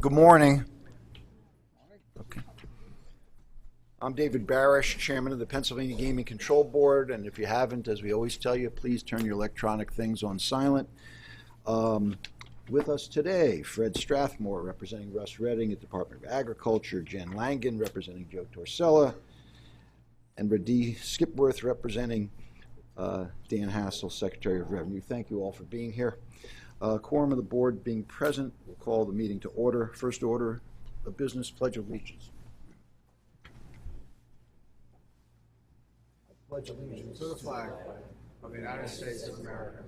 Good morning. Okay. I'm David Barish, Chairman of the Pennsylvania Gaming Control Board, and if you haven't, as we always tell you, please turn your electronic things on silent. With us today, Fred Strathmore, representing Russ Redding at Department of Agriculture, Jen Langen, representing Joe Torsella, and Radee Skipworth, representing Dan Hassel, Secretary of Revenue. Thank you all for being here. Quorum of the board being present, we'll call the meeting to order. First order of business, Pledge of Allegiance. I pledge allegiance to the flag of the United States of America,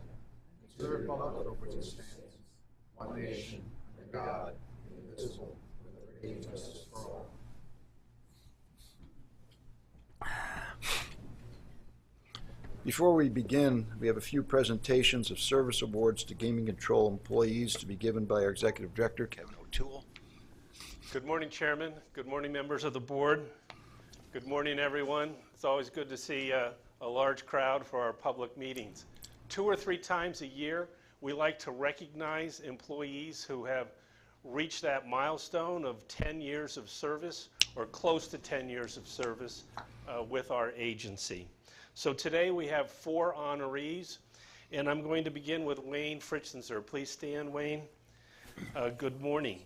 and to the republic for which it stands, one nation, under God, indivisible, with liberty and justice for all. Before we begin, we have a few presentations of service awards to gaming control employees to be given by our Executive Director, Kevin O'Toole. Good morning, Chairman. Good morning, members of the board. Good morning, everyone. It's always good to see a large crowd for our public meetings. 2 or 3 times a year, we like to recognize employees who have reached that milestone of 10 years of service or close to 10 years of service with our agency. So today we have 4 honorees, and I'm going to begin with Wayne Fritzenser. Please stand, Wayne. Good morning.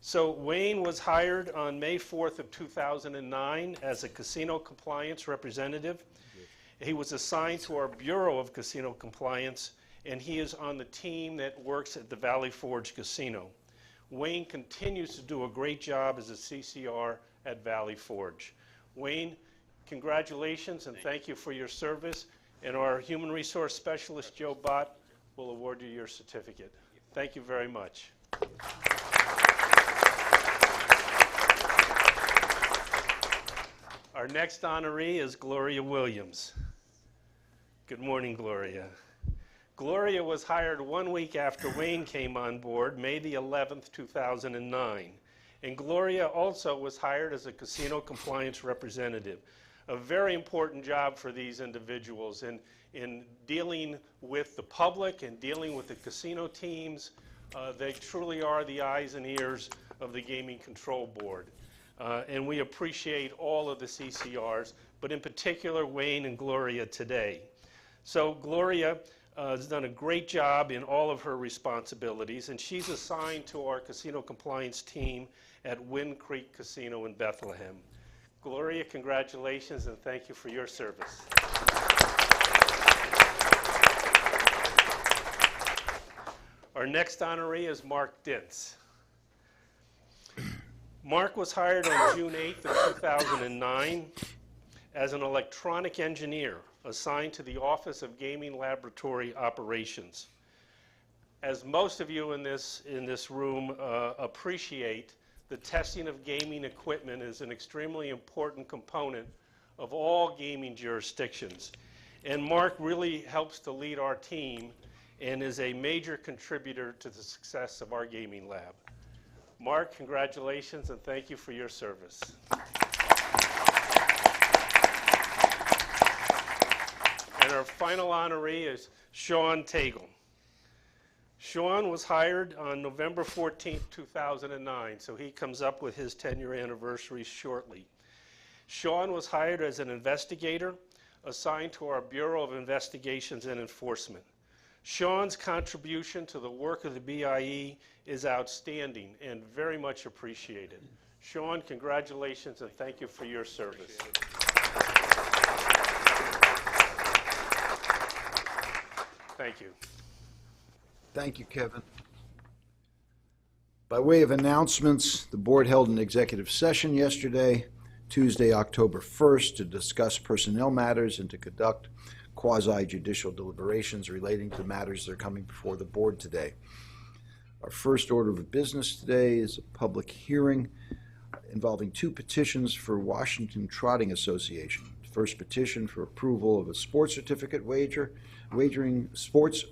So Wayne was hired on May 4th of 2009 as a casino compliance representative. He was assigned to our Bureau of Casino Compliance, and he is on the team that works at the Valley Forge Casino. Wayne continues to do a great job as a CCR at Valley Forge. Wayne, congratulations and thank you for your service, and our Human Resource Specialist, Joe Bott, will award you your certificate. Thank you very much. Our next honoree is Gloria Williams. Good morning, Gloria. Gloria was hired 1 week after Wayne came on board, May the 11th, 2009. And Gloria also was hired as a casino compliance representative. A very important job for these individuals in dealing with the public and dealing with the casino teams. They truly are the eyes and ears of the Gaming Control Board. And we appreciate all of the CCRs, but in particular Wayne and Gloria today. So Gloria has done a great job in all of her responsibilities, and she's assigned to our casino compliance team at Wind Creek Casino in Bethlehem. Gloria, congratulations and thank you for your service. Our next honoree is Mark Dintz. Mark was hired on June 8th of 2009 as an electronic engineer assigned to the Office of Gaming Laboratory Operations. As most of you in this room appreciate, the testing of gaming equipment is an extremely important component of all gaming jurisdictions. And Mark really helps to lead our team and is a major contributor to the success of our gaming lab. Mark, congratulations and thank you for your service. And our final honoree is Sean Tagle. Sean was hired on November 14th, 2009, so he comes up with his 10-year anniversary shortly. Sean was hired as an investigator assigned to our Bureau of Investigations and Enforcement. Sean's contribution to the work of the BIE is outstanding and very much appreciated. Sean, congratulations and thank you for your service. Thank you. Thank you, Kevin. By way of announcements, the board held an executive session yesterday, Tuesday, October 1st, to discuss personnel matters and to conduct quasi-judicial deliberations relating to matters that are coming before the board today. Our first order of business today is a public hearing involving 2 petitions for Washington Trotting Association. First petition for approval of a sports certificate sports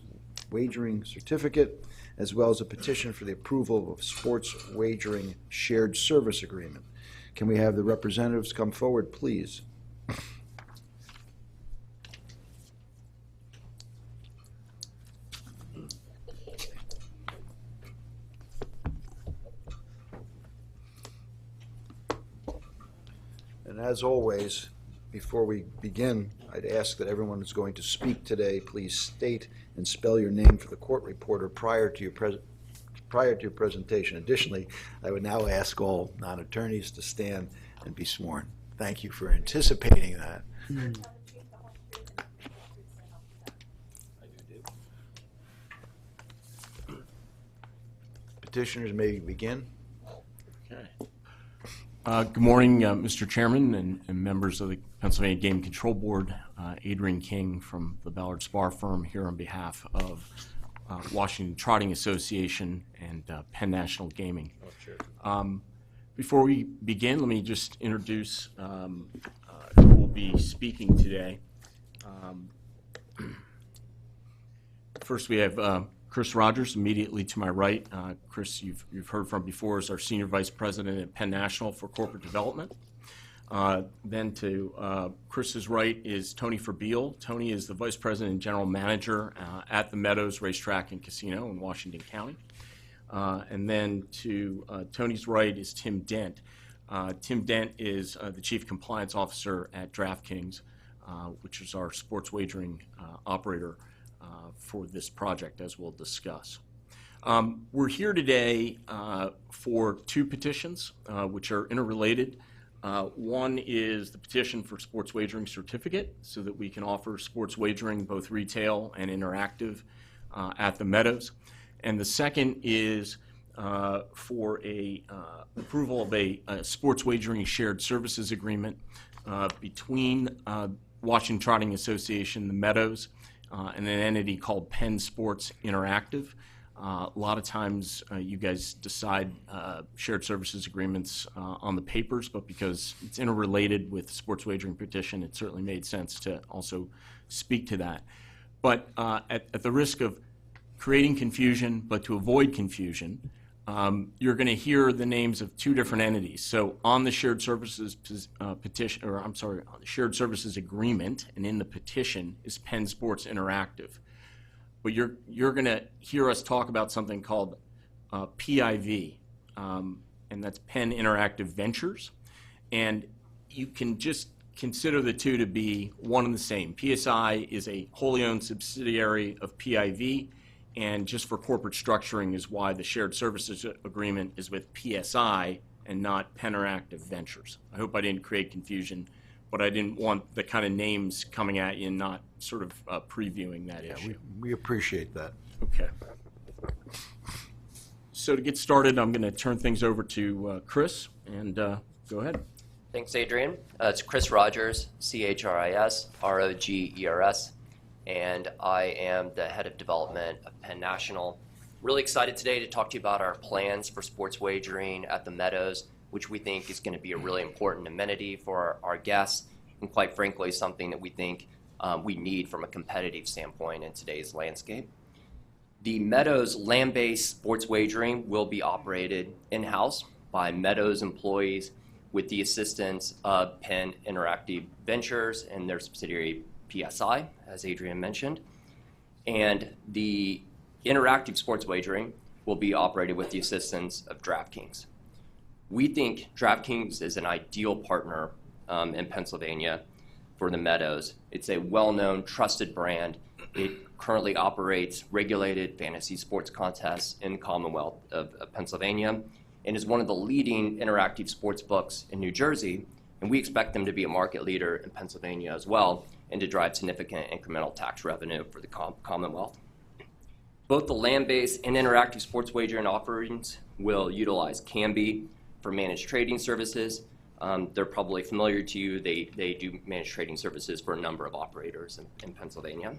wagering certificate, as well as a petition for the approval of a sports wagering shared service agreement. Can we have the representatives come forward, please? And as always, before we begin, I'd ask that everyone who's going to speak today, please state and spell your name for the court reporter prior to your presentation. Additionally, I would now ask all non-attorneys to stand and be sworn. Thank you for anticipating that. Petitioners may begin. Okay. Good morning, Mr. Chairman and members of the Pennsylvania Game Control Board. Adrian King from the Ballard Spar firm here on behalf of Washington Trotting Association and Penn National Gaming. Before we begin, let me just introduce who will be speaking today. First, we have Chris Rogers, immediately to my right. Chris, you've heard from before, is our Senior Vice President at Penn National for Corporate Development. Then to Chris's right is Tony Ferbeal. Tony is the Vice President and General Manager at the Meadows Racetrack and Casino in Washington County. And then to Tony's right is Tim Dent. Tim Dent is the Chief Compliance Officer at DraftKings, which is our sports wagering operator for this project, as we'll discuss. We're here today for two petitions, which are interrelated. One is the petition for sports wagering certificate, so that we can offer sports wagering, both retail and interactive, at the Meadows. And the second is for approval of a sports wagering shared services agreement between Washington Trotting Association, the Meadows, and an entity called Penn Sports Interactive. A lot of times you guys decide shared services agreements on the papers, but because it's interrelated with the sports wagering petition, it certainly made sense to also speak to that. But at the risk of creating confusion, but to avoid confusion, you're going to hear the names of two different entities. So on the shared services petition, or I'm sorry, on the shared services agreement, and in the petition is Penn Sports Interactive. But you're going to hear us talk about something called PIV, and that's Penn Interactive Ventures. And you can just consider the two to be one and the same. PSI is a wholly owned subsidiary of PIV, and just for corporate structuring is why the shared services agreement is with PSI and not Penn Interactive Ventures. I hope I didn't create confusion, but I didn't want the kind of names coming at you and not sort of previewing that issue. We appreciate that. Okay. So to get started, I'm going to turn things over to Chris, and go ahead. Thanks, Adrian. It's Chris Rogers, CHRIS, ROGERS, and I am the head of development of Penn National. Really excited today to talk to you about our plans for sports wagering at the Meadows, which we think is going to be a really important amenity for our guests, and quite frankly, something that we think we need from a competitive standpoint in today's landscape. The Meadows land-based sports wagering will be operated in-house by Meadows employees with the assistance of Penn Interactive Ventures and their subsidiary PSI, as Adrian mentioned. And the interactive sports wagering will be operated with the assistance of DraftKings. We think DraftKings is an ideal partner in Pennsylvania for the Meadows. It's a well-known, trusted brand. It currently operates regulated fantasy sports contests in the Commonwealth of Pennsylvania and is one of the leading interactive sports books in New Jersey, and we expect them to be a market leader in Pennsylvania as well and to drive significant incremental tax revenue for the Commonwealth. Both the land-based and interactive sports wagering offerings will utilize Canby for managed trading services. They're probably familiar to you. They do managed trading services for a number of operators in Pennsylvania.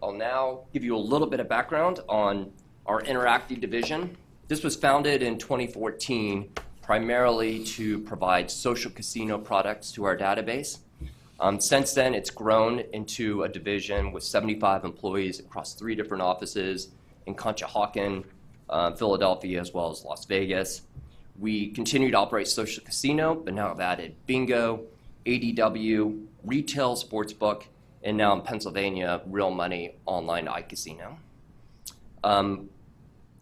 I'll now give you a little bit of background on our interactive division. This was founded in 2014 primarily to provide social casino products to our database. Since then, it's grown into a division with 75 employees across 3 different offices in Conshohocken, Philadelphia, as well as Las Vegas. We continue to operate social casino, but now have added bingo, ADW, retail sportsbook, and now in Pennsylvania, real money online iCasino.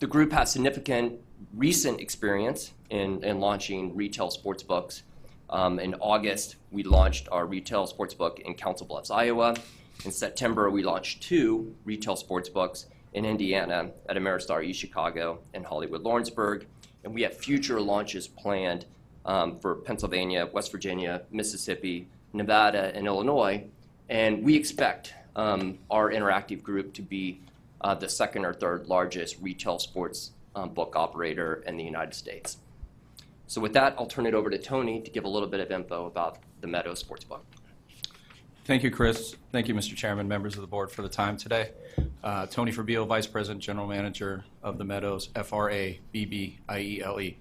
The group has significant recent experience in launching retail sportsbooks In August, we launched our retail sportsbook in Council Bluffs, Iowa. In September, we launched 2 retail sportsbooks in Indiana at Ameristar East Chicago and Hollywood Lawrenceburg. And we have future launches planned for Pennsylvania, West Virginia, Mississippi, Nevada, and Illinois. And we expect our interactive group to be the second or third largest retail sports book operator in the United States. So with that, I'll turn it over to Tony to give a little bit of info about the Meadows Sportsbook. Thank you, Chris. Thank you, Mr. Chairman, members of the board, for the time today. Tony Fabio, Vice President, General Manager of the Meadows, FRABBIELE.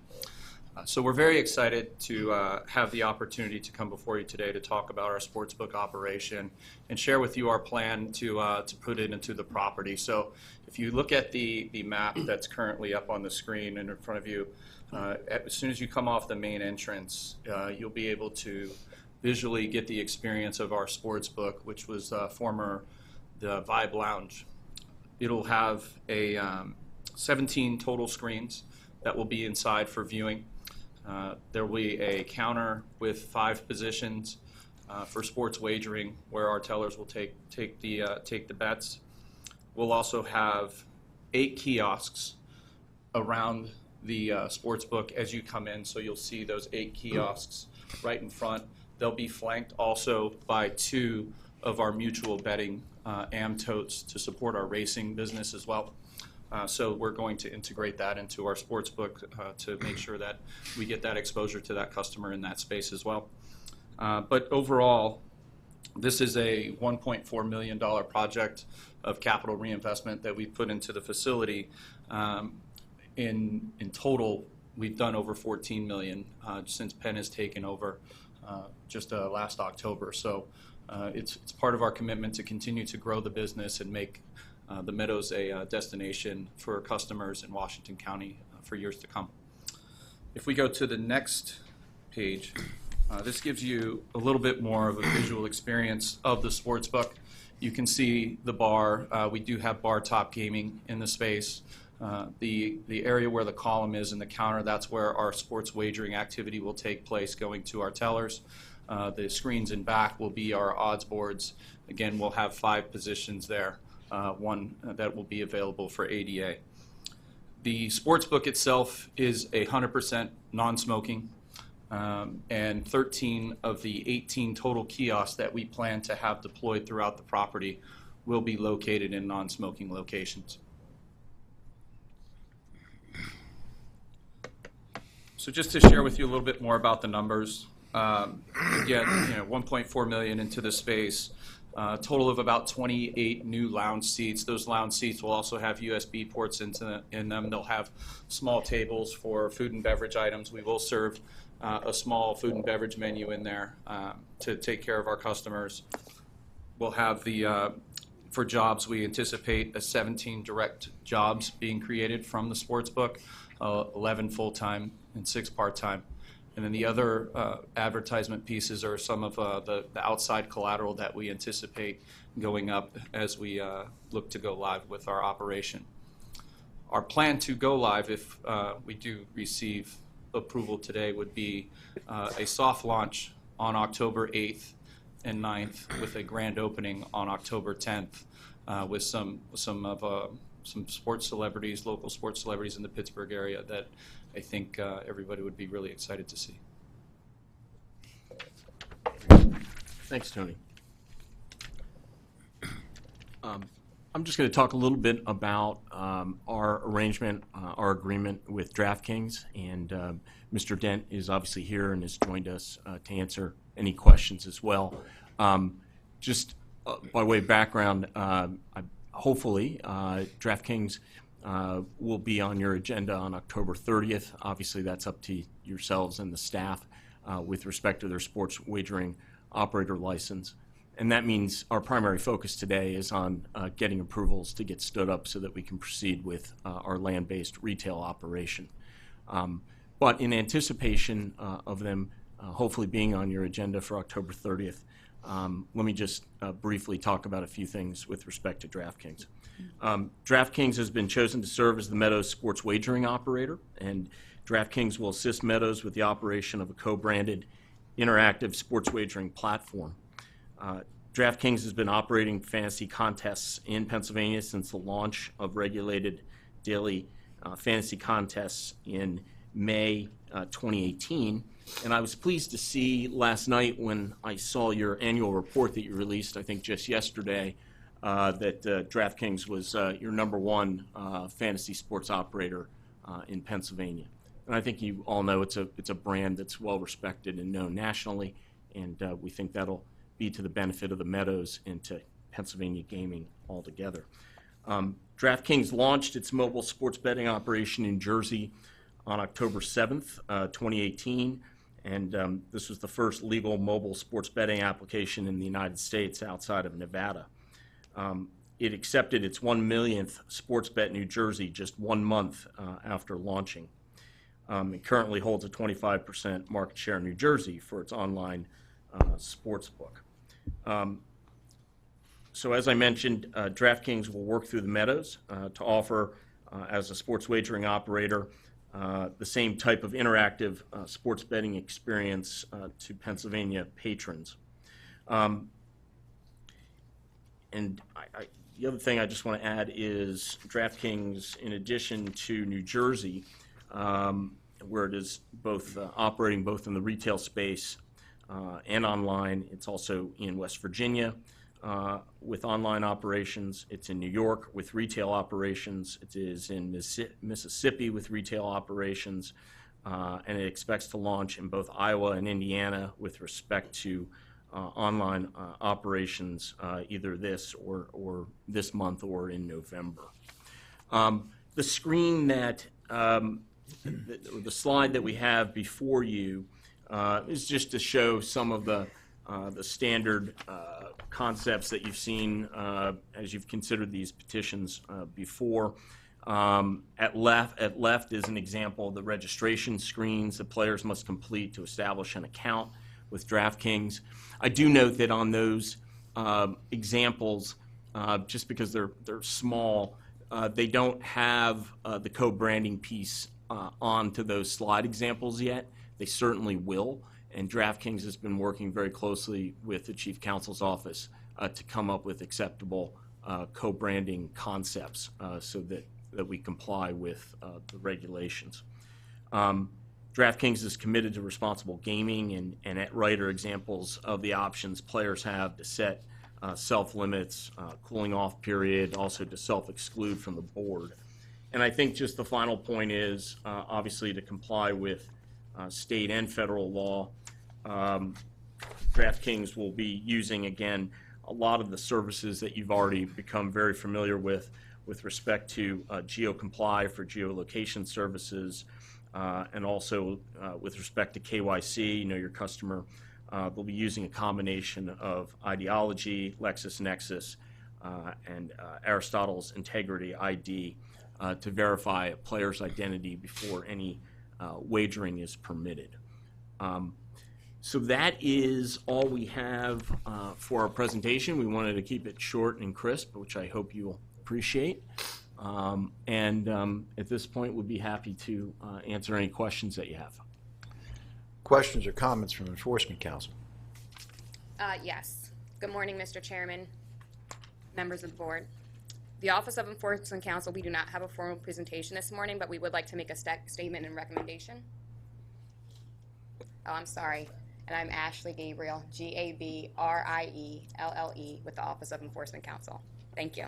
So we're very excited to have the opportunity to come before you today to talk about our sportsbook operation and share with you our plan to put it into the property. So if you look at the map that's currently up on the screen and in front of you, as soon as you come off the main entrance, you'll be able to visually get the experience of our sportsbook, which was the Vibe Lounge. It'll have a 17 total screens that will be inside for viewing. There will be a counter with 5 positions for sports wagering, where our tellers will take the bets. We'll also have 8 kiosks around the sportsbook as you come in, so you'll see those 8 kiosks right in front. They'll be flanked also by 2 of our mutual betting am-totes to support our racing business as well. So we're going to integrate that into our sportsbook to make sure that we get that exposure to that customer in that space as well. But overall, this is a $1.4 million project of capital reinvestment that we put into the facility. In total, we've done over $14 million since Penn has taken over just last October. So it's part of our commitment to continue to grow the business and make the Meadows a destination for customers in Washington County for years to come. If we go to the next page, this gives you a little bit more of a visual experience of the sportsbook. You can see the bar. We do have bar top gaming in the space. The area where the column is in the counter, that's where our sports wagering activity will take place, going to our tellers. The screens in back will be our odds boards. Again, we'll have 5 positions there, one that will be available for ADA. The sportsbook itself is 100% non-smoking, and 13 of the 18 total kiosks that we plan to have deployed throughout the property will be located in non-smoking locations. So just to share with you a little bit more about the numbers, again, $1.4 million into the space, total of about 28 new lounge seats. Those lounge seats will also have USB ports in them. They'll have small tables for food and beverage items. We will serve a small food and beverage menu in there to take care of our customers. We'll have for jobs, we anticipate 17 direct jobs being created from the sportsbook, 11 full-time and 6 part-time. And then the other advertisement pieces are some of the outside collateral that we anticipate going up as we look to go live with our operation. Our plan to go live, if we do receive approval today, would be a soft launch on October 8th and 9th with a grand opening on October 10th with some sports celebrities, local sports celebrities in the Pittsburgh area that I think everybody would be really excited to see. Thanks, Tony. I'm just going to talk a little bit about our arrangement, our agreement with DraftKings, and Mr. Dent is obviously here and has joined us to answer any questions as well. Just by way of background, hopefully DraftKings will be on your agenda on October 30th. Obviously, that's up to yourselves and the staff with respect to their sports wagering operator license. And that means our primary focus today is on getting approvals to get stood up so that we can proceed with our land-based retail operation. But in anticipation of them hopefully being on your agenda for October 30th, let me just briefly talk about a few things with respect to DraftKings. DraftKings has been chosen to serve as the Meadows sports wagering operator, and DraftKings will assist Meadows with the operation of a co-branded interactive sports wagering platform. DraftKings has been operating fantasy contests in Pennsylvania since the launch of regulated daily fantasy contests in May 2018. And I was pleased to see last night when I saw your annual report that you released, I think just yesterday, that DraftKings was your #1 fantasy sports operator in Pennsylvania. And I think you all know it's a brand that's well respected and known nationally, and we think that'll be to the benefit of the Meadows and to Pennsylvania gaming altogether. DraftKings launched its mobile sports betting operation in Jersey on October 7th, 2018, and this was the first legal mobile sports betting application in the United States outside of Nevada. It accepted its 1 millionth sports bet in New Jersey just 1 month after launching. It currently holds a 25% market share in New Jersey for its online sports book. So as I mentioned, DraftKings will work through the Meadows to offer, as a sports wagering operator, the same type of interactive sports betting experience to Pennsylvania patrons. And the other thing I just want to add is DraftKings, in addition to New Jersey, where it is both operating both in the retail space and online, it's also in West Virginia with online operations. It's in New York with retail operations. It is in Mississippi with retail operations, and it expects to launch in both Iowa and Indiana with respect to online operations either this or this month or in November. The screen that the slide that we have before you is just to show some of the standard concepts that you've seen as you've considered these petitions before. At left is an example of the registration screens that players must complete to establish an account with DraftKings. I do note that on those examples, just because they're small, they don't have the co-branding piece onto those slide examples yet. They certainly will, and DraftKings has been working very closely with the Chief Counsel's office to come up with acceptable co-branding concepts so that we comply with the regulations. DraftKings is committed to responsible gaming, and at right are examples of the options players have to set self-limits, cooling off period, also to self-exclude from the board. And I think just the final point is obviously to comply with state and federal law. DraftKings will be using, again, a lot of the services that you've already become very familiar with respect to GeoComply for geolocation services, and also with respect to KYC, know your customer. They'll be using a combination of Ideology, LexisNexis, and Aristotle's Integrity ID to verify a player's identity before any wagering is permitted. So that is all we have for our presentation. We wanted to keep it short and crisp, which I hope you'll appreciate. At this point, we'd be happy to answer any questions that you have. Questions or comments from Enforcement Council? Yes. Good morning, Mr. Chairman, members of the board. The Office of Enforcement Council, we do not have a formal presentation this morning, but we would like to make a statement and recommendation. Oh, I'm sorry. And I'm Ashley Gabriel, Gabrielle, with the Office of Enforcement Council. Thank you.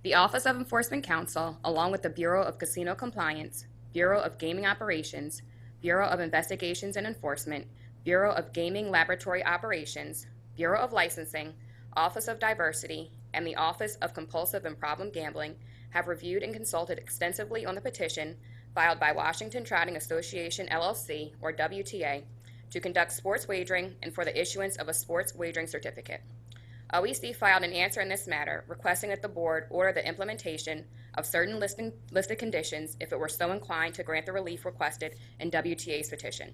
The Office of Enforcement Council, along with the Bureau of Casino Compliance, Bureau of Gaming Operations, Bureau of Investigations and Enforcement, Bureau of Gaming Laboratory Operations, Bureau of Licensing, Office of Diversity, and the Office of Compulsive and Problem Gambling have reviewed and consulted extensively on the petition filed by Washington Trotting Association, LLC, or WTA, to conduct sports wagering and for the issuance of a sports wagering certificate. OEC filed an answer in this matter, requesting that the board order the implementation of certain listed conditions if it were so inclined to grant the relief requested in WTA's petition.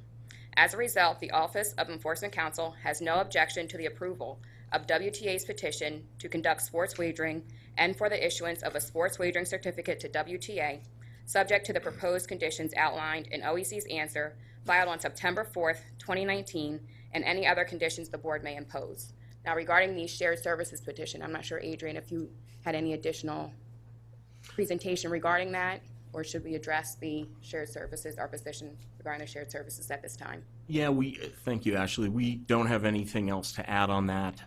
As a result, the Office of Enforcement Council has no objection to the approval of WTA's petition to conduct sports wagering and for the issuance of a sports wagering certificate to WTA, subject to the proposed conditions outlined in OEC's answer filed on September 4th, 2019, and any other conditions the board may impose. Now, regarding the shared services petition, I'm not sure, Adrian, if you had any additional presentation regarding that, or should we address the shared services, our position regarding the shared services at this time? Yeah, thank you, Ashley. We don't have anything else to add on that.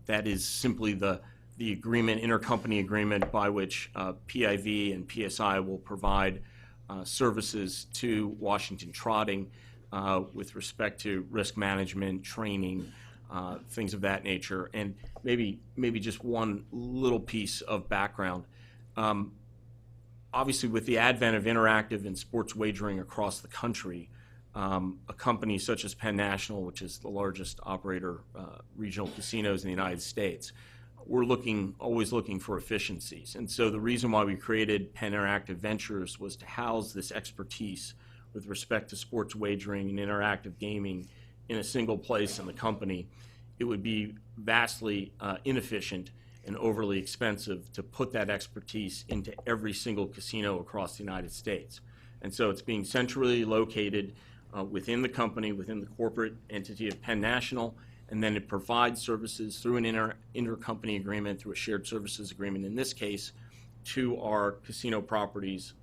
That is simply the agreement, intercompany agreement by which PIV and PSI will provide services to Washington Trotting with respect to risk management, training, things of that nature. And maybe just one little piece of background. Obviously, with the advent of interactive and sports wagering across the country, a company such as Penn National, which is the largest operator regional casinos in the United States, we're always looking for efficiencies. And so the reason why we created Penn Interactive Ventures was to house this expertise with respect to sports wagering and interactive gaming in a single place in the company. It would be vastly inefficient and overly expensive to put that expertise into every single casino across the United States. And so it's being centrally located within the company, within the corporate entity of Penn National, and then it provides services through an intercompany agreement, through a shared services agreement in this case, to our casino properties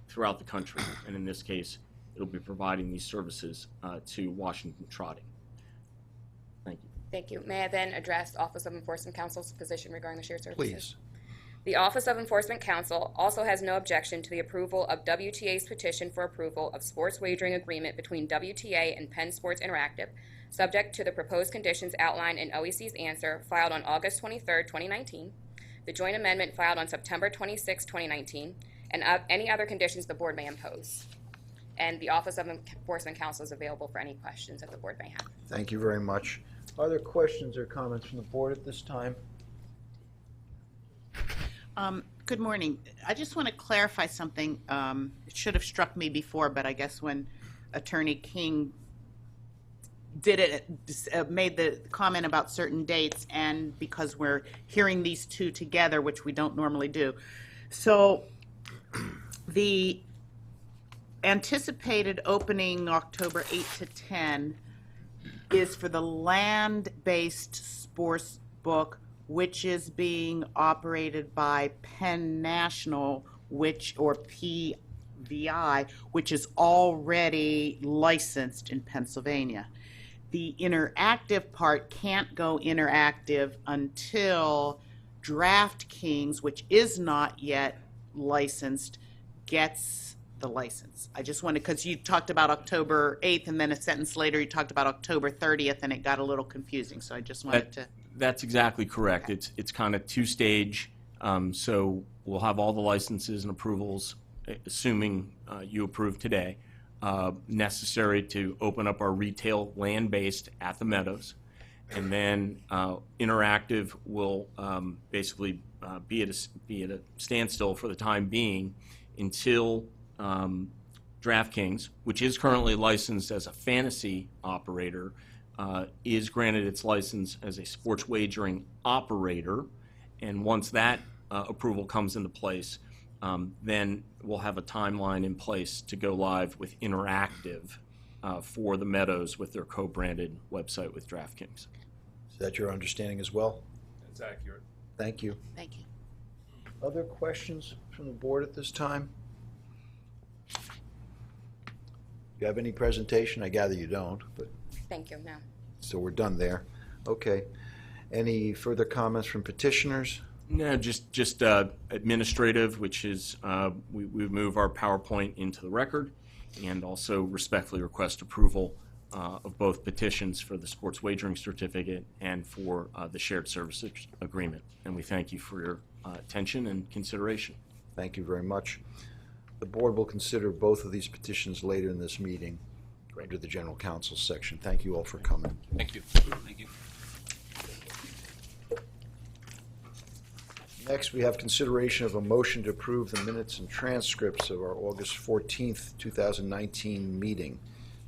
throughout the country. And in this case, it'll be providing these services to Washington Trotting. Thank you. Thank you. May I then address Office of Enforcement Counsel's position regarding the shared services? Please. The Office of Enforcement Counsel also has no objection to the approval of WTA's petition for approval of sports wagering agreement between WTA and Penn Sports Interactive, subject to the proposed conditions outlined in OEC's answer filed on August 23, 2019, the joint amendment filed on September 26, 2019, and any other conditions the board may impose. And the Office of Enforcement Counsel is available for any questions that the board may have. Thank you very much. Are there questions or comments from the board at this time? Good morning. I just want to clarify something. It should have struck me before, but I guess when Attorney King did it, made the comment about certain dates, and because we're hearing these two together, which we don't normally do. So the anticipated opening October 8 to 10 is for the land-based sports book, which is being operated by Penn National, or PVI, which is already licensed in Pennsylvania. The interactive part can't go interactive until DraftKings, which is not yet licensed, gets the license. I just wanted, because you talked about October 8th, and then a sentence later you talked about October 30th, and it got a little confusing, so I just wanted to... That's exactly correct. Okay. It's kind of two-stage, so we'll have all the licenses and approvals, assuming you approve today, necessary to open up our retail land-based at the Meadows. And then interactive will basically be at a standstill for the time being until DraftKings, which is currently licensed as a fantasy operator, is granted its license as a sports wagering operator. And once that approval comes into place, then we'll have a timeline in place to go live with interactive for the Meadows with their co-branded website with DraftKings. Is that your understanding as well? That's accurate. Thank you. Thank you. Other questions from the board at this time? You have any presentation? I gather you don't, but Thank you. No. so we're done there. Okay. Any further comments from petitioners? No, just administrative, which is we move our PowerPoint into the record, and also respectfully request approval of both petitions for the sports wagering certificate and for the shared services agreement. And we thank you for your attention and consideration. Thank you very much. The board will consider both of these petitions later in this meeting under the general counsel section. Thank you all for coming. Thank you. Thank you. Next, we have consideration of a motion to approve the minutes and transcripts of our August 14th, 2019 meeting.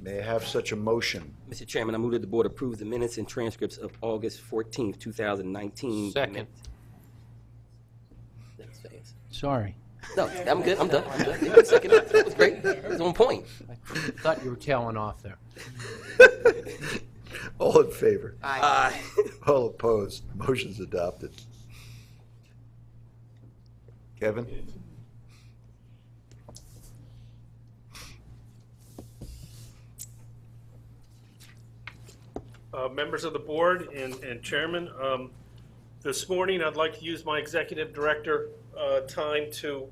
May I have such a motion? Mr. Chairman, I move that the board approve the minutes and transcripts of August 14th, 2019. Second. That's fast. Sorry. No, I'm good. I'm done. You can second it. That was great. That was on point. Thought you were tailing off there. All in favor? Aye. All opposed? Motion's adopted. Kevin? Members of the board and chairman, this morning I'd like to use my executive director time to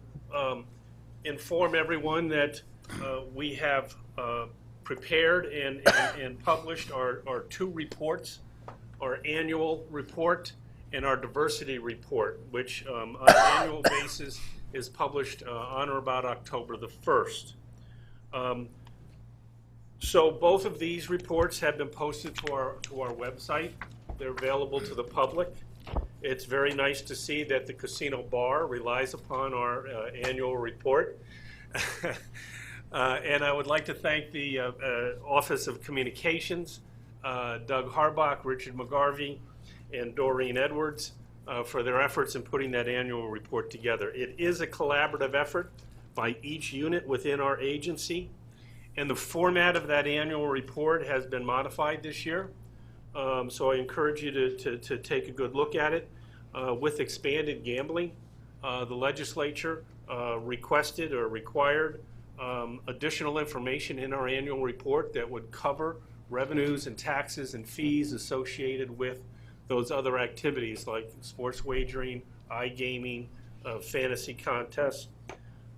inform everyone that we have prepared and published our two reports, our annual report and our diversity report, which on an annual basis is published on or about October the 1st. So both of these reports have been posted to our website. They're available to the public. It's very nice to see that the casino bar relies upon our annual report. And I would like to thank the Office of Communications, Doug Harbach, Richard McGarvey, and Doreen Edwards for their efforts in putting that annual report together. It is a collaborative effort by each unit within our agency. And the format of that annual report has been modified this year. So I encourage you to take a good look at it. With expanded gambling, the legislature requested or required additional information in our annual report that would cover revenues and taxes and fees associated with those other activities like sports wagering, iGaming, fantasy contests.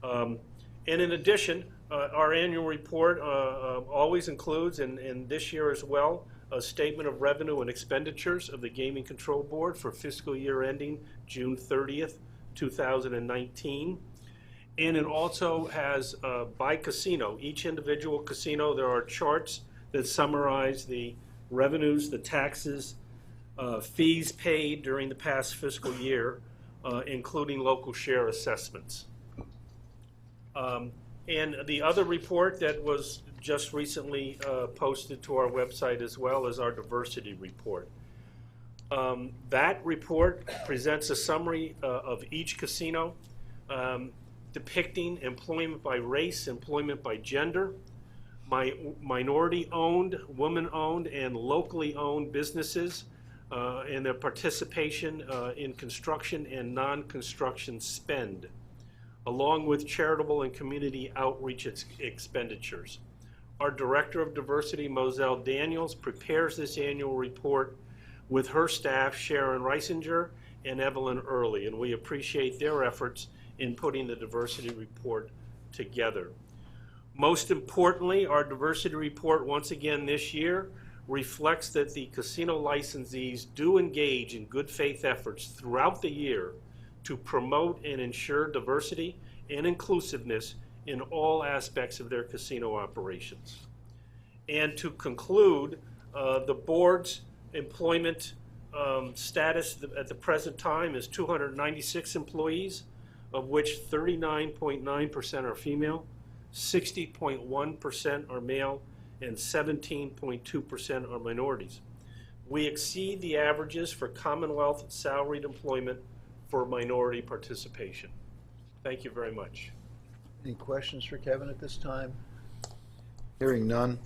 And in addition, our annual report always includes, and this year as well, a statement of revenue and expenditures of the Gaming Control Board for fiscal year ending June 30th, 2019. And it also has by casino, each individual casino, there are charts that summarize the revenues, the taxes, fees paid during the past fiscal year, including local share assessments. And the other report that was just recently posted to our website as well is our diversity report. That report presents a summary of each casino, depicting employment by race, employment by gender, minority-owned, woman-owned, and locally owned businesses, and their participation in construction and non-construction spend, along with charitable and community outreach expenditures. Our Director of Diversity, Moselle Daniels, prepares this annual report with her staff, Sharon Reisinger and Evelyn Early, and we appreciate their efforts in putting the diversity report together. Most importantly, our diversity report once again this year reflects that the casino licensees do engage in good faith efforts throughout the year to promote and ensure diversity and inclusiveness in all aspects of their casino operations. And to conclude, the board's employment status at the present time is 296 employees, of which 39.9% are female, 60.1% are male, and 17.2% are minorities. We exceed the averages for Commonwealth salaried employment for minority participation. Thank you very much. Any questions for Kevin at this time? Hearing none.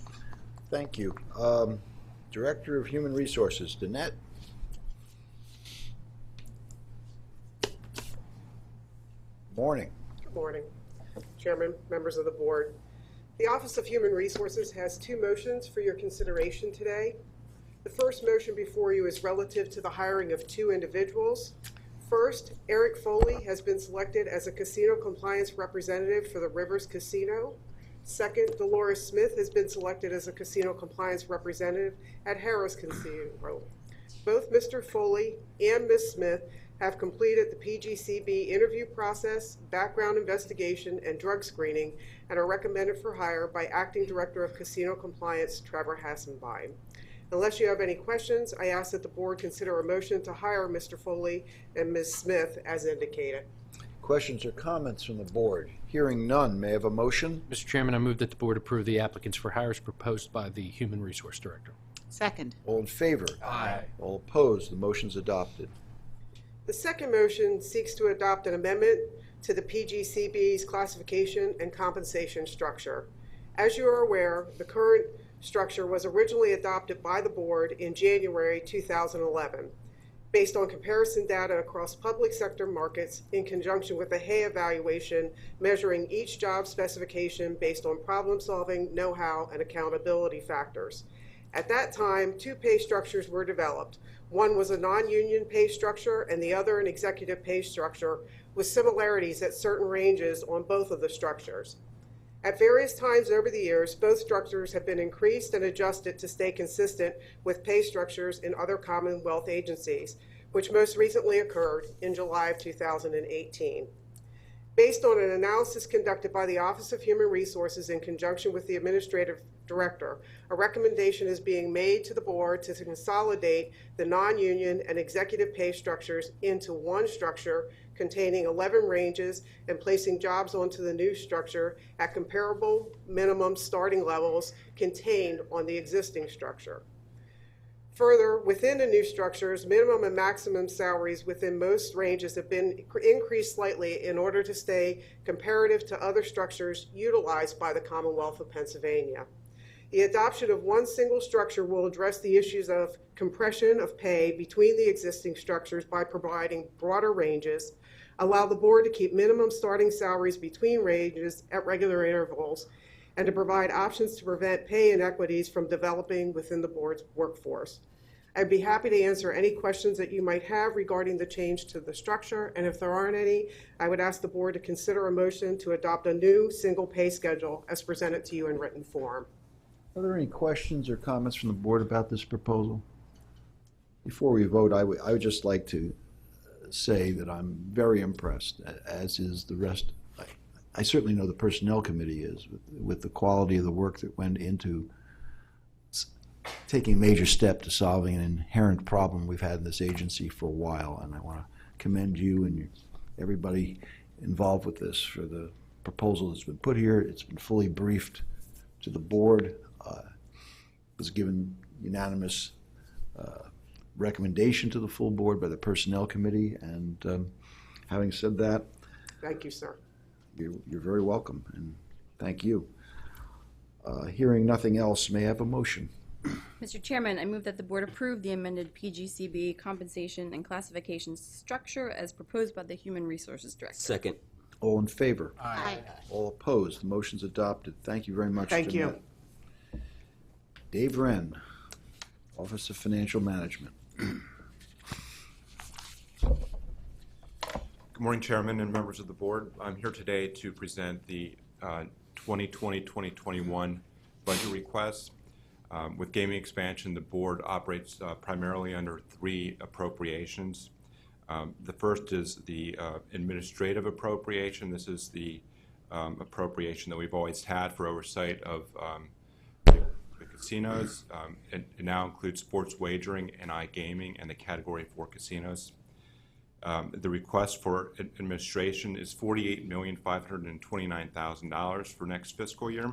Thank you. Director of Human Resources, Danette. Morning. Good morning, Chairman, members of the board. The Office of Human Resources has two motions for your consideration today. The first motion before you is relative to the hiring of two individuals. First, Eric Foley has been selected as a casino compliance representative for the Rivers Casino. Second, Dolores Smith has been selected as a casino compliance representative at Harris Casino. Both Mr. Foley and Ms. Smith have completed the PGCB interview process, background investigation, and drug screening, and are recommended for hire by Acting Director of Casino Compliance, Trevor Hassenbein. Unless you have any questions, I ask that the board consider a motion to hire Mr. Foley and Ms. Smith as indicated. Questions or comments from the board? Hearing none, may I have a motion? Mr. Chairman, I move that the board approve the applicants for hires proposed by the Human Resource Director. Second. All in favor? Aye. All opposed? The motion's adopted. The second motion seeks to adopt an amendment to the PGCB's classification and compensation structure. As you are aware, the current structure was originally adopted by the board in January 2011, based on comparison data across public sector markets in conjunction with a Hay evaluation measuring each job specification based on problem-solving, know-how, and accountability factors. At that time, two pay structures were developed. One was a non-union pay structure and the other an executive pay structure with similarities at certain ranges on both of the structures. At various times over the years, both structures have been increased and adjusted to stay consistent with pay structures in other Commonwealth agencies, which most recently occurred in July of 2018. Based on an analysis conducted by the Office of Human Resources in conjunction with the Administrative Director, a recommendation is being made to the board to consolidate the non-union and executive pay structures into one structure containing 11 ranges and placing jobs onto the new structure at comparable minimum starting levels contained on the existing structure. Further, within the new structures, minimum and maximum salaries within most ranges have been increased slightly in order to stay comparative to other structures utilized by the Commonwealth of Pennsylvania. The adoption of one single structure will address the issues of compression of pay between the existing structures by providing broader ranges, allow the board to keep minimum starting salaries between ranges at regular intervals, and to provide options to prevent pay inequities from developing within the board's workforce. I'd be happy to answer any questions that you might have regarding the change to the structure, and if there aren't any, I would ask the board to consider a motion to adopt a new single pay schedule as presented to you in written form. Are there any questions or comments from the board about this proposal? Before we vote, I would just like to say that I'm very impressed, as is the rest. I certainly know the Personnel Committee is, with the quality of the work that went into taking a major step to solving an inherent problem we've had in this agency for a while. And I want to commend you and everybody involved with this for the proposal that's been put here. It's been fully briefed to the board. Was given unanimous recommendation to the full board by the Personnel Committee. And having said that, Thank you, sir. you're very welcome, and thank you. Hearing nothing else, may I have a motion? Mr. Chairman, I move that the board approve the amended PGCB compensation and classification structure as proposed by the Human Resources Director. Second. All in favor? Aye. All opposed? The motion's adopted. Thank you very much, Thank you. Jeanette. Dave Wren, Office of Financial Management. Good morning, Chairman and members of the board. I'm here today to present the 2020-2021 budget request. With gaming expansion, the board operates primarily under three appropriations. The first is the administrative appropriation. This is the appropriation that we've always had for oversight of the casinos. It now includes sports wagering and iGaming and the Category 4 casinos. The request for administration is $48,529,000 for next fiscal year.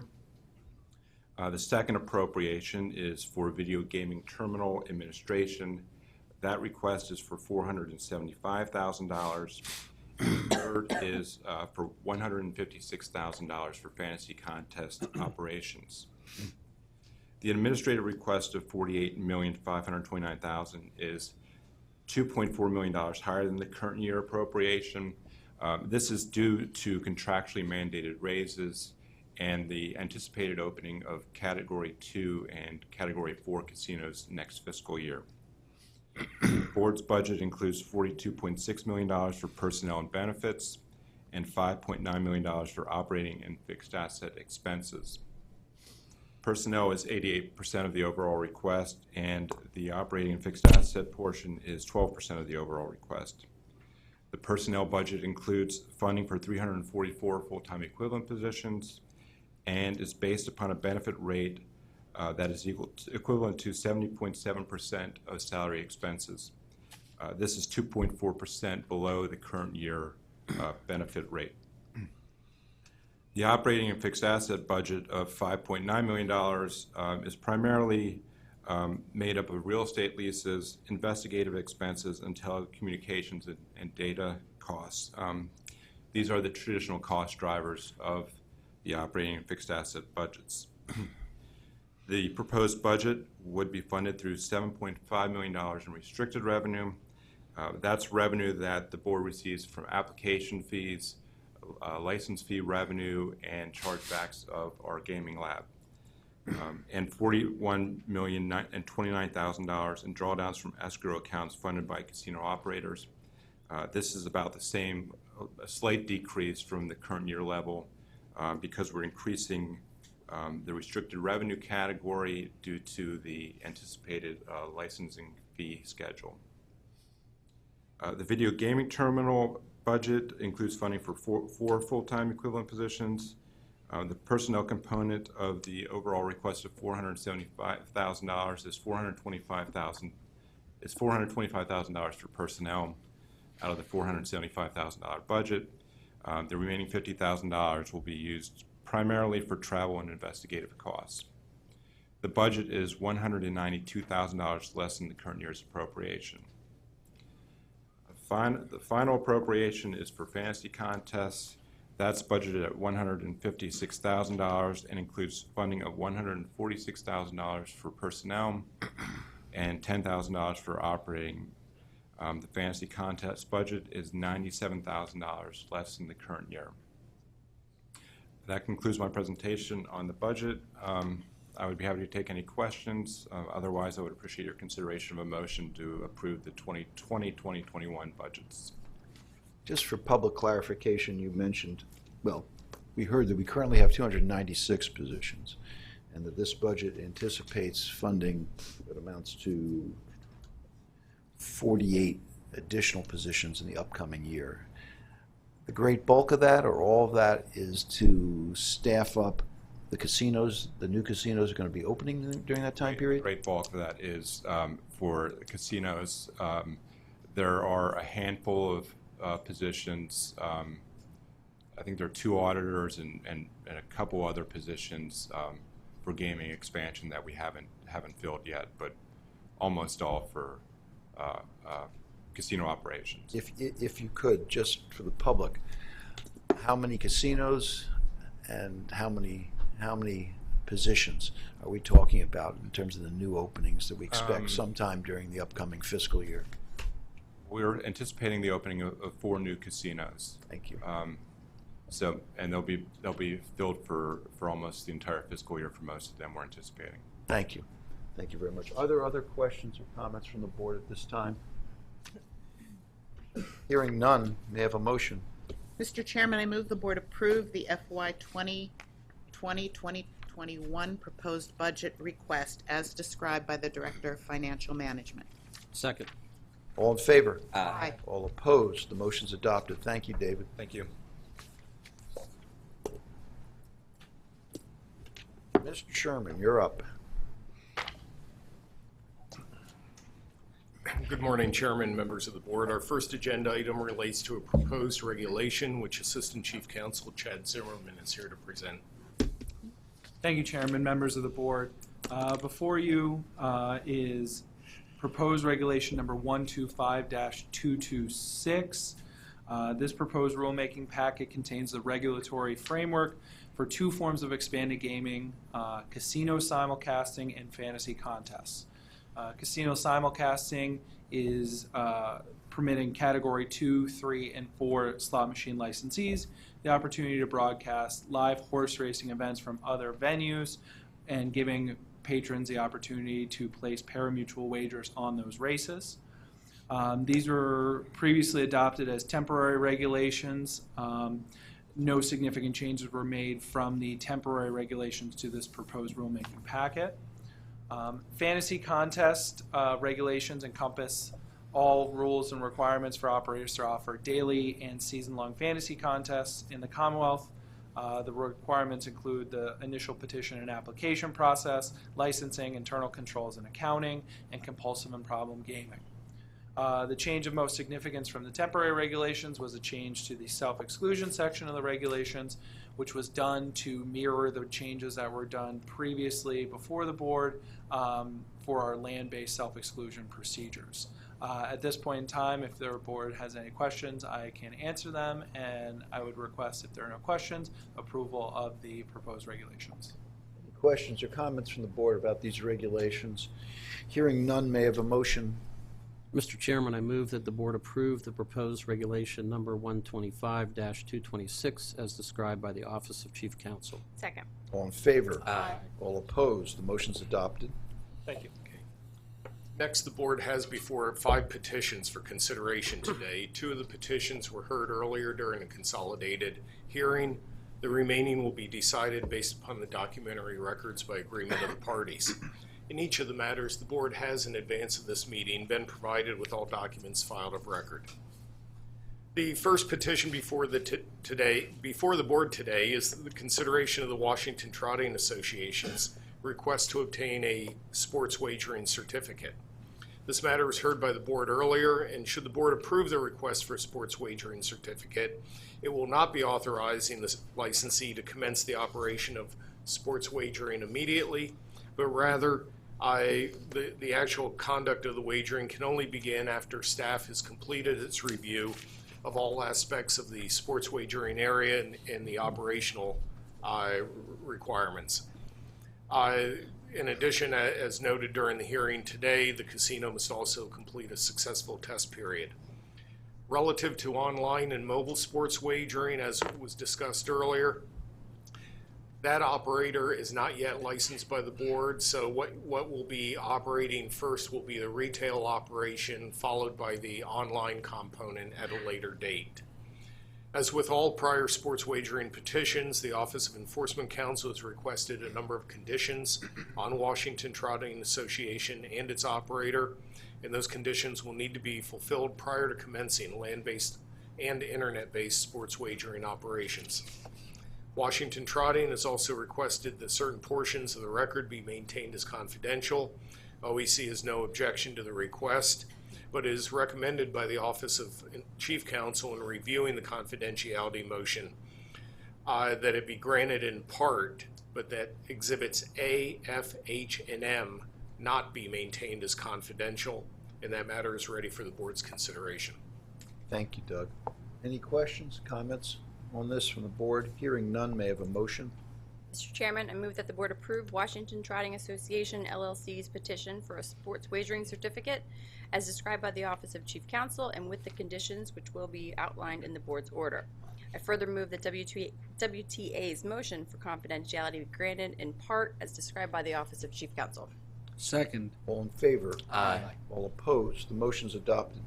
The second appropriation is for video gaming terminal administration. That request is for $475,000. The third is for $156,000 for fantasy contest operations. The administrative request of $48,529,000 is $2.4 million higher than the current year appropriation. This is due to contractually mandated raises and the anticipated opening of Category 2 and Category 4 casinos next fiscal year. The board's budget includes $42.6 million for personnel and benefits and $5.9 million for operating and fixed asset expenses. Personnel is 88% of the overall request, and the operating and fixed asset portion is 12% of the overall request. The personnel budget includes funding for 344 full-time equivalent positions and is based upon a benefit rate that is equivalent to 70.7% of salary expenses. This is 2.4% below the current year benefit rate. The operating and fixed asset budget of $5.9 million is primarily made up of real estate leases, investigative expenses, and telecommunications and data costs. These are the traditional cost drivers of the operating and fixed asset budgets. The proposed budget would be funded through $7.5 million in restricted revenue. That's revenue that the board receives from application fees, license fee revenue, and chargebacks of our gaming lab. And $41,029,000 in drawdowns from escrow accounts funded by casino operators. This is about the same, a slight decrease from the current year level because we're increasing the restricted revenue category due to the anticipated licensing fee schedule. The video gaming terminal budget includes funding for four full-time equivalent positions. The personnel component of the overall request of $475,000 is $425,000 for personnel out of the $475,000 budget. The remaining $50,000 will be used primarily for travel and investigative costs. The budget is $192,000 less than the current year's appropriation. The final appropriation is for fantasy contests. That's budgeted at $156,000 and includes funding of $146,000 for personnel and $10,000 for operating. The fantasy contest budget is $97,000 less than the current year. That concludes my presentation on the budget. I would be happy to take any questions. Otherwise, I would appreciate your consideration of a motion to approve the 2020-2021 budgets. Just for public clarification, you mentioned, well, we heard that we currently have 296 positions, and that this budget anticipates funding that amounts to 48 additional positions in the upcoming year. The great bulk of that, or all of that, is to staff up the casinos. The new casinos are going to be opening during that time period? The great bulk of that is for casinos. There are a handful of positions. I think there are 2 auditors and a couple other positions for gaming expansion that we haven't filled yet, but almost all for casino operations. If you could, just for the public, how many casinos and how many positions are we talking about in terms of the new openings that we expect sometime during the upcoming fiscal year? We're anticipating the opening of 4 new casinos. Thank you. And they'll be filled for almost the entire fiscal year for most of them, we're anticipating. Thank you. Thank you very much. Are there other questions or comments from the board at this time? Hearing none, may I have a motion? Mr. Chairman, I move the board approve the FY 2020-2021 proposed budget request as described by the Director of Financial Management. Second. All in favor? Aye. All opposed? The motion's adopted. Thank you, David. Thank you. Mr. Sherman, you're up. Good morning, Chairman, members of the board. Our first agenda item relates to a proposed regulation, which Assistant Chief Counsel Chad Zimmerman is here to present. Thank you, Chairman, members of the board. Before you is proposed regulation number 125-226. This proposed rulemaking packet contains the regulatory framework for 2 forms of expanded gaming, casino simulcasting and fantasy contests. Casino simulcasting is permitting Category 2, 3, and 4 slot machine licensees the opportunity to broadcast live horse racing events from other venues and giving patrons the opportunity to place pari-mutuel wagers on those races. These were previously adopted as temporary regulations. No significant changes were made from the temporary regulations to this proposed rulemaking packet. Fantasy contest regulations encompass all rules and requirements for operators to offer daily and season-long fantasy contests in the Commonwealth. The requirements include the initial petition and application process, licensing, internal controls and accounting, and compulsive and problem gaming. The change of most significance from the temporary regulations was a change to the self-exclusion section of the regulations, which was done to mirror the changes that were done previously before the board for our land-based self-exclusion procedures. At this point in time, if the board has any questions, I can answer them, and I would request, if there are no questions, approval of the proposed regulations. Any questions or comments from the board about these regulations? Hearing none, may I have a motion? Mr. Chairman, I move that the board approve the proposed regulation number 125-226 as described by the Office of Chief Counsel. Second. All in favor? Aye. All opposed? The motion's adopted. Thank you. Next, the board has before it 5 petitions for consideration today. 2 of the petitions were heard earlier during a consolidated hearing. The remaining will be decided based upon the documentary records by agreement of the parties. In each of the matters, the board has, in advance of this meeting, been provided with all documents filed of record. The first petition before the board today is the consideration of the Washington Trotting Association's request to obtain a sports wagering certificate. This matter was heard by the board earlier, and should the board approve the request for a sports wagering certificate, it will not be authorizing the licensee to commence the operation of sports wagering immediately, but rather the actual conduct of the wagering can only begin after staff has completed its review of all aspects of the sports wagering area and the operational requirements. In addition, as noted during the hearing today, the casino must also complete a successful test period. Relative to online and mobile sports wagering, as was discussed earlier, that operator is not yet licensed by the board, so what will be operating first will be the retail operation, followed by the online component at a later date. As with all prior sports wagering petitions, the Office of Enforcement Counsel has requested a number of conditions on Washington Trotting Association and its operator, and those conditions will need to be fulfilled prior to commencing land-based and internet-based sports wagering operations. Washington Trotting has also requested that certain portions of the record be maintained as confidential. OEC has no objection to the request, but it is recommended by the Office of Chief Counsel in reviewing the confidentiality motion that it be granted in part, but that Exhibits A, F, H, and M not be maintained as confidential, and that matter is ready for the board's consideration. Thank you, Doug. Any questions, comments on this from the board? Hearing none, may I have a motion? Mr. Chairman, I move that the board approve Washington Trotting Association LLC's petition for a sports wagering certificate as described by the Office of Chief Counsel and with the conditions which will be outlined in the board's order. I further move that WTA's motion for confidentiality be granted in part as described by the Office of Chief Counsel. Second. All in favor? Aye. All opposed? The motion's adopted.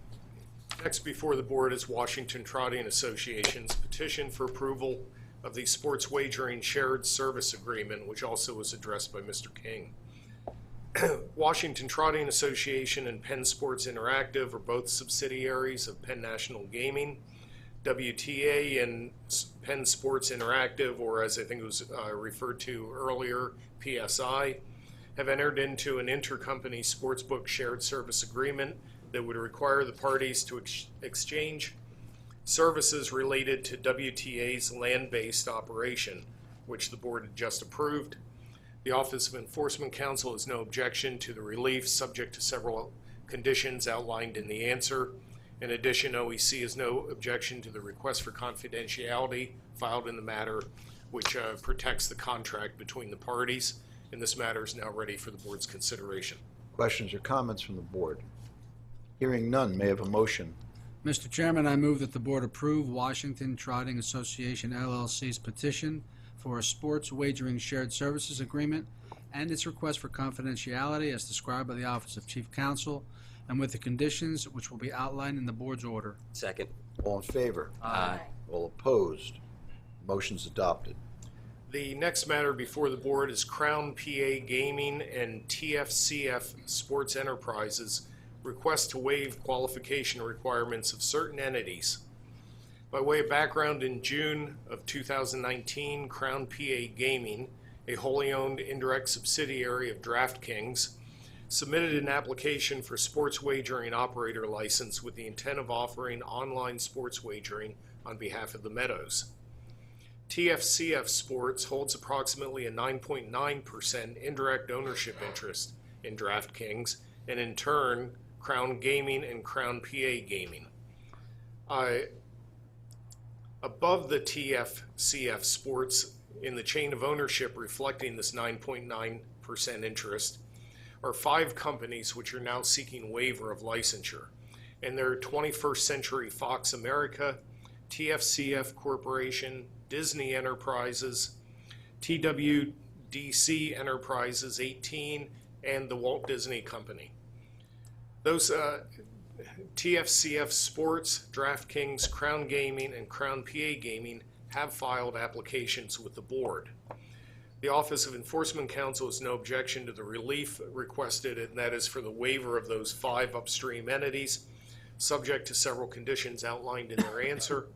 Next before the board is Washington Trotting Association's petition for approval of the sports wagering shared service agreement, which also was addressed by Mr. King. Washington Trotting Association and Penn Sports Interactive are both subsidiaries of Penn National Gaming. WTA and Penn Sports Interactive, or as I think it was referred to earlier, PSI, have entered into an intercompany sportsbook shared service agreement that would require the parties to exchange services related to WTA's land-based operation, which the board had just approved. The Office of Enforcement Counsel has no objection to the relief, subject to several conditions outlined in the answer. In addition, OEC has no objection to the request for confidentiality filed in the matter, which protects the contract between the parties, and this matter is now ready for the board's consideration. Questions or comments from the board? Hearing none, may I have a motion? Mr. Chairman, I move that the board approve Washington Trotting Association LLC's petition for a sports wagering shared services agreement and its request for confidentiality as described by the Office of Chief Counsel and with the conditions which will be outlined in the board's order. Second. All in favor? Aye. All opposed? Motion's adopted. The next matter before the board is Crown PA Gaming and TFCF Sports Enterprises request to waive qualification requirements of certain entities. By way of background, in June of 2019, Crown PA Gaming, a wholly owned indirect subsidiary of DraftKings, submitted an application for sports wagering operator license with the intent of offering online sports wagering on behalf of the Meadows. TFCF Sports holds approximately a 9.9% indirect ownership interest in DraftKings, and in turn, Crown Gaming, and Crown PA Gaming. Above the TFCF Sports in the chain of ownership reflecting this 9.9% interest are 5 companies which are now seeking waiver of licensure. And they're 21st Century Fox America, TFCF Corporation, Disney Enterprises, TWDC Enterprises 18, and the Walt Disney Company. Those TFCF Sports, DraftKings, Crown Gaming, and Crown PA Gaming have filed applications with the board. The Office of Enforcement Counsel has no objection to the relief requested, and that is for the waiver of those 5 upstream entities, subject to several conditions outlined in their answer.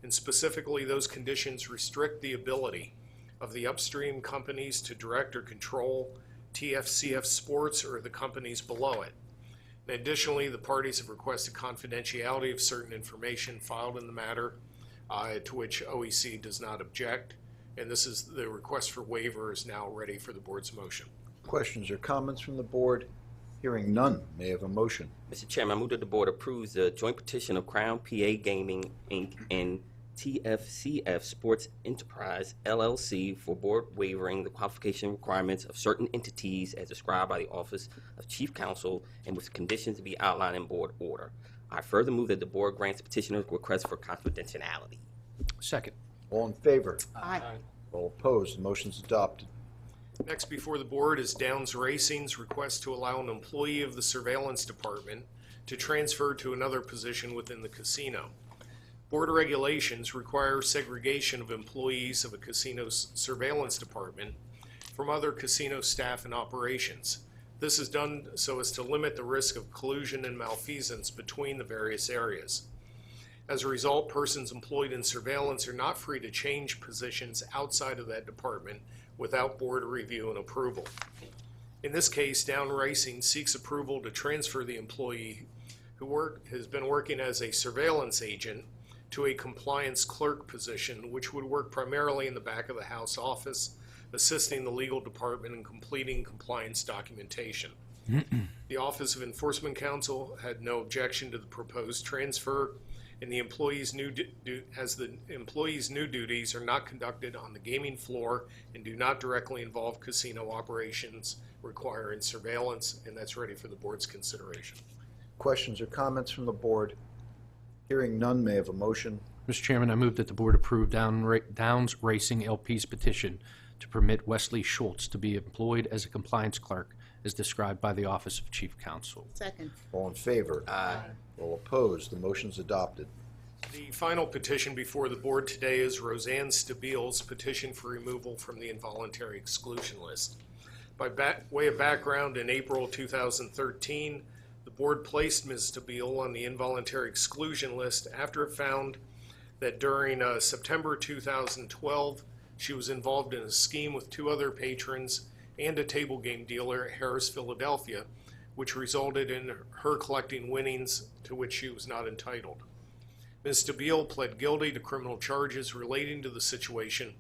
And specifically, those conditions restrict the ability of the upstream companies to direct or control TFCF Sports or the companies below it. And additionally, the parties have requested confidentiality of certain information filed in the matter, to which OEC does not object. And this is the request for waiver is now ready for the board's motion. Questions or comments from the board? Hearing none, may I have a motion? Mr. Chairman, I move that the board approves the joint petition of Crown PA Gaming, Inc. and TFCF Sports Enterprise, LLC for board waivering the qualification requirements of certain entities as described by the Office of Chief Counsel and with conditions to be outlined in board order. I further move that the board grants the petitioner's request for confidentiality. Second. All in favor? Aye. All opposed? The motion's adopted. Next before the board is Downs Racing's request to allow an employee of the surveillance department to transfer to another position within the casino. Board regulations require segregation of employees of a casino's surveillance department from other casino staff and operations. This is done so as to limit the risk of collusion and malfeasance between the various areas. As a result, persons employed in surveillance are not free to change positions outside of that department without board review and approval. In this case, Down Racing seeks approval to transfer the employee who has been working as a surveillance agent to a compliance clerk position, which would work primarily in the back of the house office, assisting the legal department in completing compliance documentation. The Office of Enforcement Counsel had no objection to the proposed transfer, and the employee's new duties are not conducted on the gaming floor and do not directly involve casino operations requiring surveillance, and that's ready for the board's consideration. Questions or comments from the board? Hearing none, may I have a motion? Mr. Chairman, I move that the board approve Downs Racing LP's petition to permit Wesley Schultz to be employed as a compliance clerk as described by the Office of Chief Counsel. Second. All in favor? Aye. All opposed? The motion's adopted. The final petition before the board today is Roseanne Stabile's petition for removal from the involuntary exclusion list. By way of background, in April 2013, the board placed Ms. Stabile on the involuntary exclusion list after it found that during September 2012, she was involved in a scheme with 2 other patrons and a table game dealer at Harris, Philadelphia, which resulted in her collecting winnings to which she was not entitled. Ms. Stabile pled guilty to criminal charges relating to the situation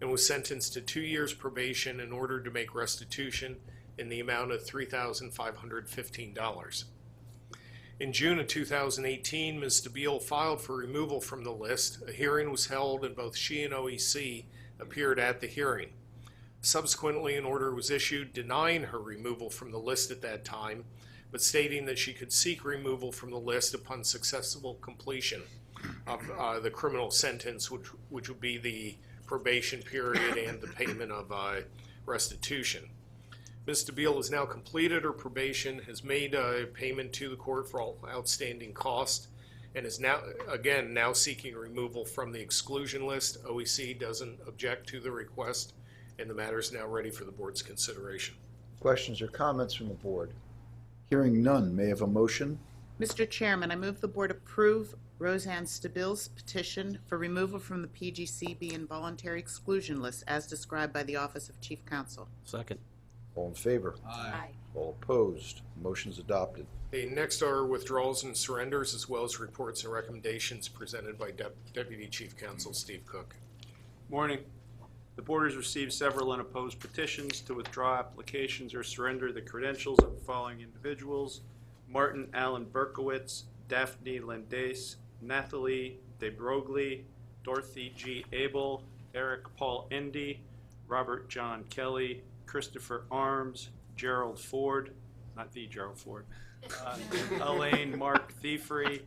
and was sentenced to 2 years probation in order to make restitution in the amount of $3,515. In June of 2018, Ms. Stabile filed for removal from the list. A hearing was held and both she and OEC appeared at the hearing. Subsequently, an order was issued denying her removal from the list at that time, but stating that she could seek removal from the list upon successful completion of the criminal sentence, which would be the probation period and the payment of restitution. Ms. Stabile has now completed her probation, has made a payment to the court for all outstanding costs, and is now seeking removal from the exclusion list. OEC doesn't object to the request, and the matter is now ready for the board's consideration. Questions or comments from the board? Hearing none, may I have a motion? Mr. Chairman, I move the board approve Roseanne Stabile's petition for removal from the PGCB involuntary exclusion list as described by the Office of Chief Counsel. Second. All in favor? Aye. All opposed? Motion's adopted. Okay, next are withdrawals and surrenders, as well as reports and recommendations presented by Deputy Chief Counsel Steve Cook. Morning. The board has received several unopposed petitions to withdraw applications or surrender the credentials of the following individuals: Martin Allen Berkowitz, Daphne Lendace, Nathalie DeBroglie, Dorothy G. Abel, Eric Paul Indy, Robert John Kelly, Christopher Arms, Gerald Ford, not the Gerald Ford, Elaine Mark Thiefery,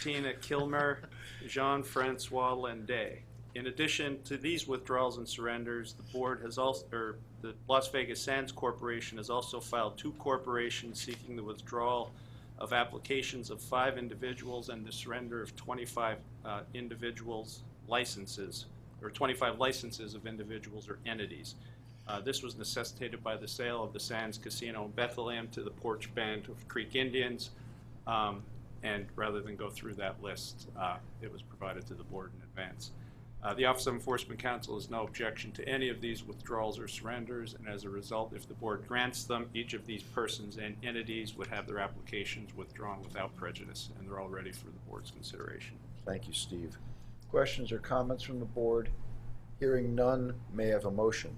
Tina Kilmer, Jean-Francois Lenday. In addition to these withdrawals and surrenders, the board has also, the Las Vegas Sands Corporation has also filed 2 corporations seeking the withdrawal of applications of 5 individuals and the surrender of 25 individuals' licenses, or 25 licenses of individuals or entities. This was necessitated by the sale of the Sands Casino in Bethlehem to the Porch Band of Creek Indians, and rather than go through that list, it was provided to the board in advance. The Office of Enforcement Counsel has no objection to any of these withdrawals or surrenders, and as a result, if the board grants them, each of these persons and entities would have their applications withdrawn without prejudice, and they're all ready for the board's consideration. Thank you, Steve. Questions or comments from the board? Hearing none, may I have a motion?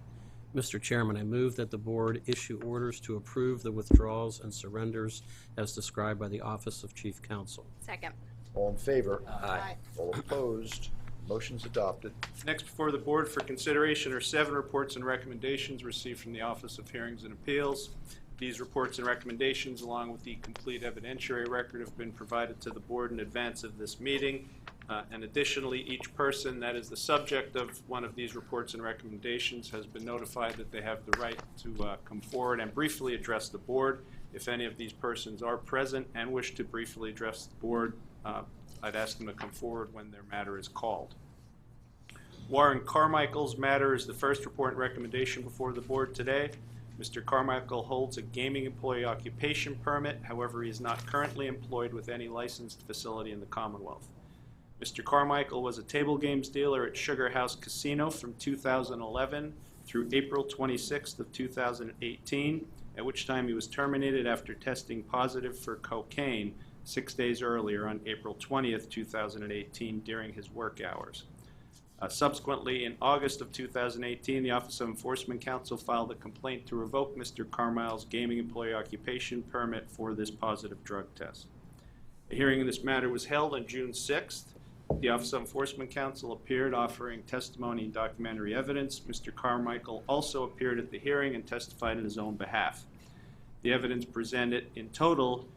Mr. Chairman, I move that the board issue orders to approve the withdrawals and surrenders as described by the Office of Chief Counsel. Second. All in favor? Aye. All opposed? Motion's adopted. Next before the board for consideration are 7 reports and recommendations received from the Office of Hearings and Appeals. These reports and recommendations, along with the complete evidentiary record, have been provided to the board in advance of this meeting. And additionally, each person that is the subject of one of these reports and recommendations has been notified that they have the right to come forward and briefly address the board. If any of these persons are present and wish to briefly address the board, I'd ask them to come forward when their matter is called. Warren Carmichael's matter is the first report and recommendation before the board today. Mr. Carmichael holds a gaming employee occupation permit. However, he is not currently employed with any licensed facility in the Commonwealth. Mr. Carmichael was a table games dealer at Sugar House Casino from 2011 through April 26th of 2018, at which time he was terminated after testing positive for cocaine 6 days earlier on April 20th, 2018 during his work hours. Subsequently, in August of 2018, the Office of Enforcement Counsel filed a complaint to revoke Mr. Carmichael's gaming employee occupation permit for this positive drug test. A hearing in this matter was held on June 6th. The Office of Enforcement Counsel appeared offering testimony and documentary evidence. Mr. Carmichael also appeared at the hearing and testified in his own behalf. The evidence presented in total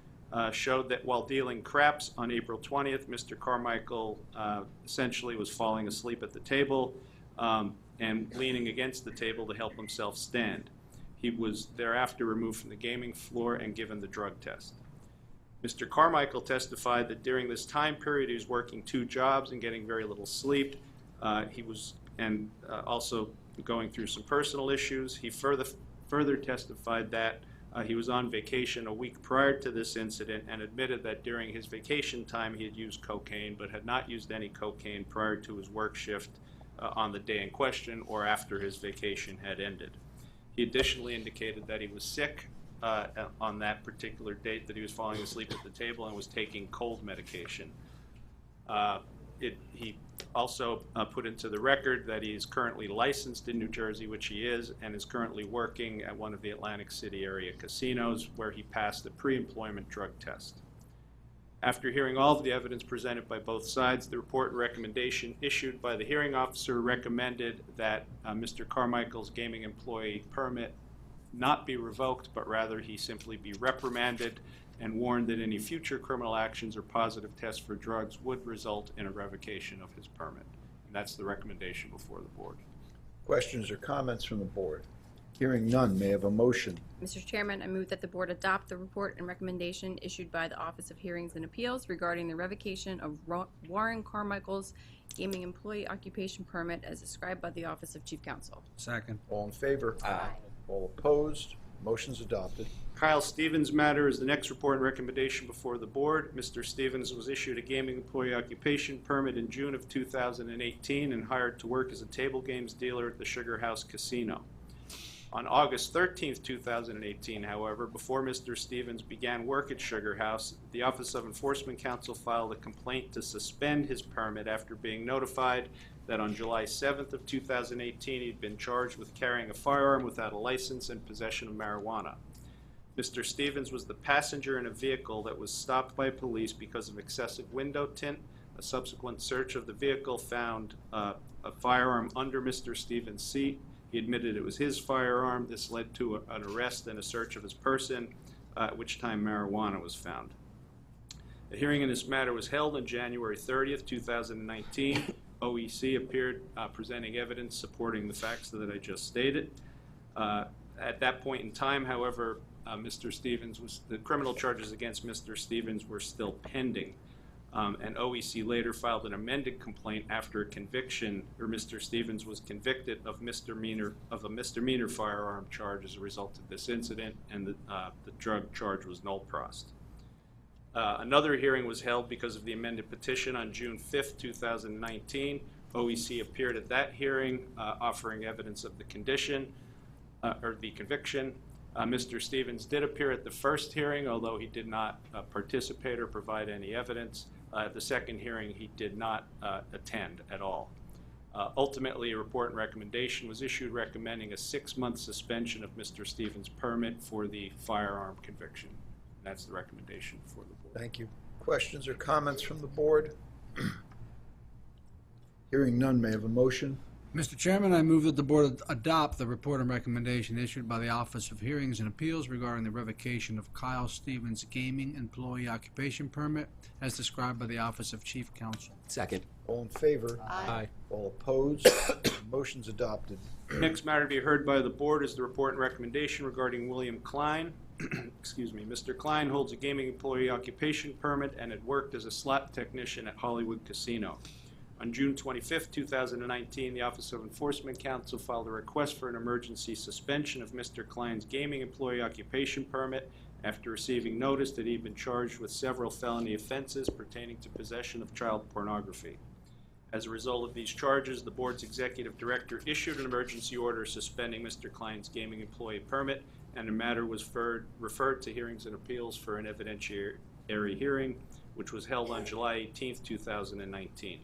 showed that while dealing craps on April 20th, Mr. Carmichael essentially was falling asleep at the table and leaning against the table to help himself stand. He was thereafter removed from the gaming floor and given the drug test. Mr. Carmichael testified that during this time period he was working 2 jobs and getting very little sleep. He was also going through some personal issues. He further testified that he was on vacation a week prior to this incident and admitted that during his vacation time he had used cocaine but had not used any cocaine prior to his work shift on the day in question or after his vacation had ended. He additionally indicated that he was sick on that particular date, that he was falling asleep at the table and was taking cold medication. He also put into the record that he is currently licensed in New Jersey, which he is, and is currently working at one of the Atlantic City area casinos where he passed the pre-employment drug test. After hearing all of the evidence presented by both sides, the report and recommendation issued by the hearing officer recommended that Mr. Carmichael's gaming employee permit not be revoked, but rather he simply be reprimanded and warned that any future criminal actions or positive tests for drugs would result in a revocation of his permit. And that's the recommendation before the board. Questions or comments from the board? Hearing none, may I have a motion? Mr. Chairman, I move that the board adopt the report and recommendation issued by the Office of Hearings and Appeals regarding the revocation of Warren Carmichael's gaming employee occupation permit as described by the Office of Chief Counsel. Second. All in favor? Aye. All opposed? Motion's adopted. Kyle Stevens' matter is the next report and recommendation before the board. Mr. Stevens was issued a gaming employee occupation permit in June of 2018 and hired to work as a table games dealer at the Sugar House Casino. On August 13th, 2018, however, before Mr. Stevens began work at Sugar House, the Office of Enforcement Counsel filed a complaint to suspend his permit after being notified that on July 7th of 2018 he'd been charged with carrying a firearm without a license and possession of marijuana. Mr. Stevens was the passenger in a vehicle that was stopped by police because of excessive window tint. A subsequent search of the vehicle found a firearm under Mr. Stevens' seat. He admitted it was his firearm. This led to an arrest and a search of his person, at which time marijuana was found. A hearing in this matter was held on January 30th, 2019. OEC appeared presenting evidence supporting the facts that I just stated. At that point in time, however, the criminal charges against Mr. Stevens were still pending. And OEC later filed an amended complaint after a conviction, or Mr. Stevens was convicted of a misdemeanor firearm charge as a result of this incident, and the drug charge was null prost. Another hearing was held because of the amended petition on June 5th, 2019. OEC appeared at that hearing, offering evidence of the conviction. Mr. Stevens did appear at the first hearing, although he did not participate or provide any evidence. At the second hearing, he did not attend at all. Ultimately, a report and recommendation was issued recommending a 6-month suspension of Mr. Stevens' permit for the firearm conviction. That's the recommendation for the board. Thank you. Questions or comments from the board? Hearing none, may I have a motion? Mr. Chairman, I move that the board adopt the report and recommendation issued by the Office of Hearings and Appeals regarding the revocation of Kyle Stevens' gaming employee occupation permit as described by the Office of Chief Counsel. Second. All in favor? Aye. All opposed? Motion's adopted. Next matter to be heard by the board is the report and recommendation regarding William Klein. Excuse me. Mr. Klein holds a gaming employee occupation permit and had worked as a slot technician at Hollywood Casino. On June 25th, 2019, the Office of Enforcement Counsel filed a request for an emergency suspension of Mr. Klein's gaming employee occupation permit after receiving notice that he had been charged with several felony offenses pertaining to possession of child pornography. As a result of these charges, the board's executive director issued an emergency order suspending Mr. Klein's gaming employee permit, and the matter was referred to Hearings and Appeals for an evidentiary hearing, which was held on July 18th, 2019.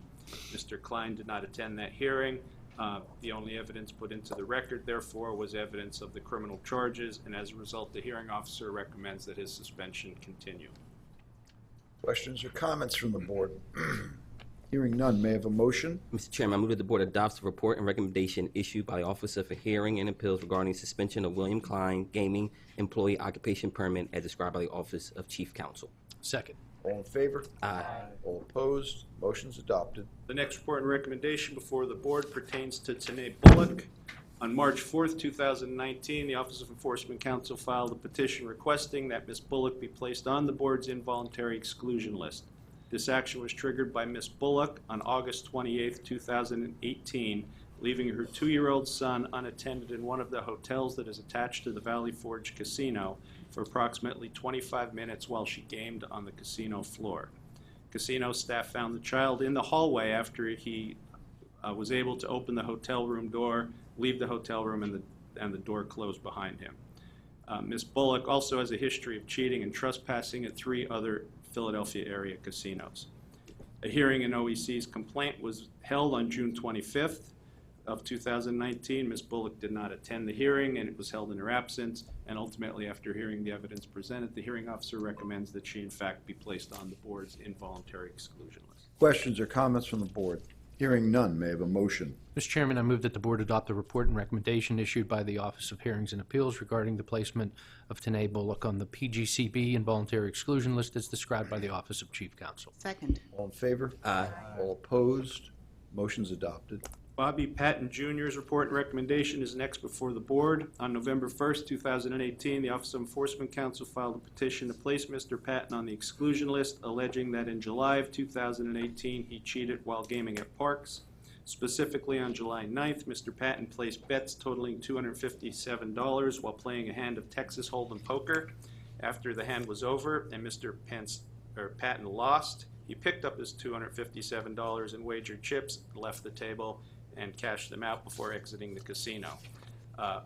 Mr. Klein did not attend that hearing. The only evidence put into the record, therefore, was evidence of the criminal charges, and as a result, the hearing officer recommends that his suspension continue. Questions or comments from the board? Hearing none, may I have a motion? Mr. Chairman, I move that the board adopts the report and recommendation issued by the Office of Hearing and Appeals regarding suspension of William Klein gaming employee occupation permit as described by the Office of Chief Counsel. Second. All in favor? Aye. All opposed? Motion's adopted. The next report and recommendation before the board pertains to Tanae Bullock. On March 4th, 2019, the Office of Enforcement Counsel filed a petition requesting that Ms. Bullock be placed on the board's involuntary exclusion list. This action was triggered by Ms. Bullock on August 28th, 2018, leaving her 2-year-old son unattended in one of the hotels that is attached to the Valley Forge Casino for approximately 25 minutes while she gamed on the casino floor. Casino staff found the child in the hallway after he was able to open the hotel room door, leave the hotel room, and the door closed behind him. Ms. Bullock also has a history of cheating and trespassing at 3 other Philadelphia area casinos. A hearing in OEC's complaint was held on June 25th of 2019. Ms. Bullock did not attend the hearing, and it was held in her absence, and ultimately, after hearing the evidence presented, the hearing officer recommends that she in fact be placed on the board's involuntary exclusion list. Questions or comments from the board? Hearing none, may I have a motion? Mr. Chairman, I move that the board adopt the report and recommendation issued by the Office of Hearings and Appeals regarding the placement of Tanae Bullock on the PGCB involuntary exclusion list as described by the Office of Chief Counsel. Second. All in favor? Aye. All opposed? Motion's adopted. Bobby Patton Jr.'s report and recommendation is next before the board. On November 1st, 2018, the Office of Enforcement Counsel filed a petition to place Mr. Patton on the exclusion list, alleging that in July of 2018 he cheated while gaming at parks. Specifically, on July 9th, Mr. Patton placed bets totaling $257 while playing a hand of Texas Hold'em poker. After the hand was over and Mr. Patton lost, he picked up his $257 and wagered chips, left the table, and cashed them out before exiting the casino.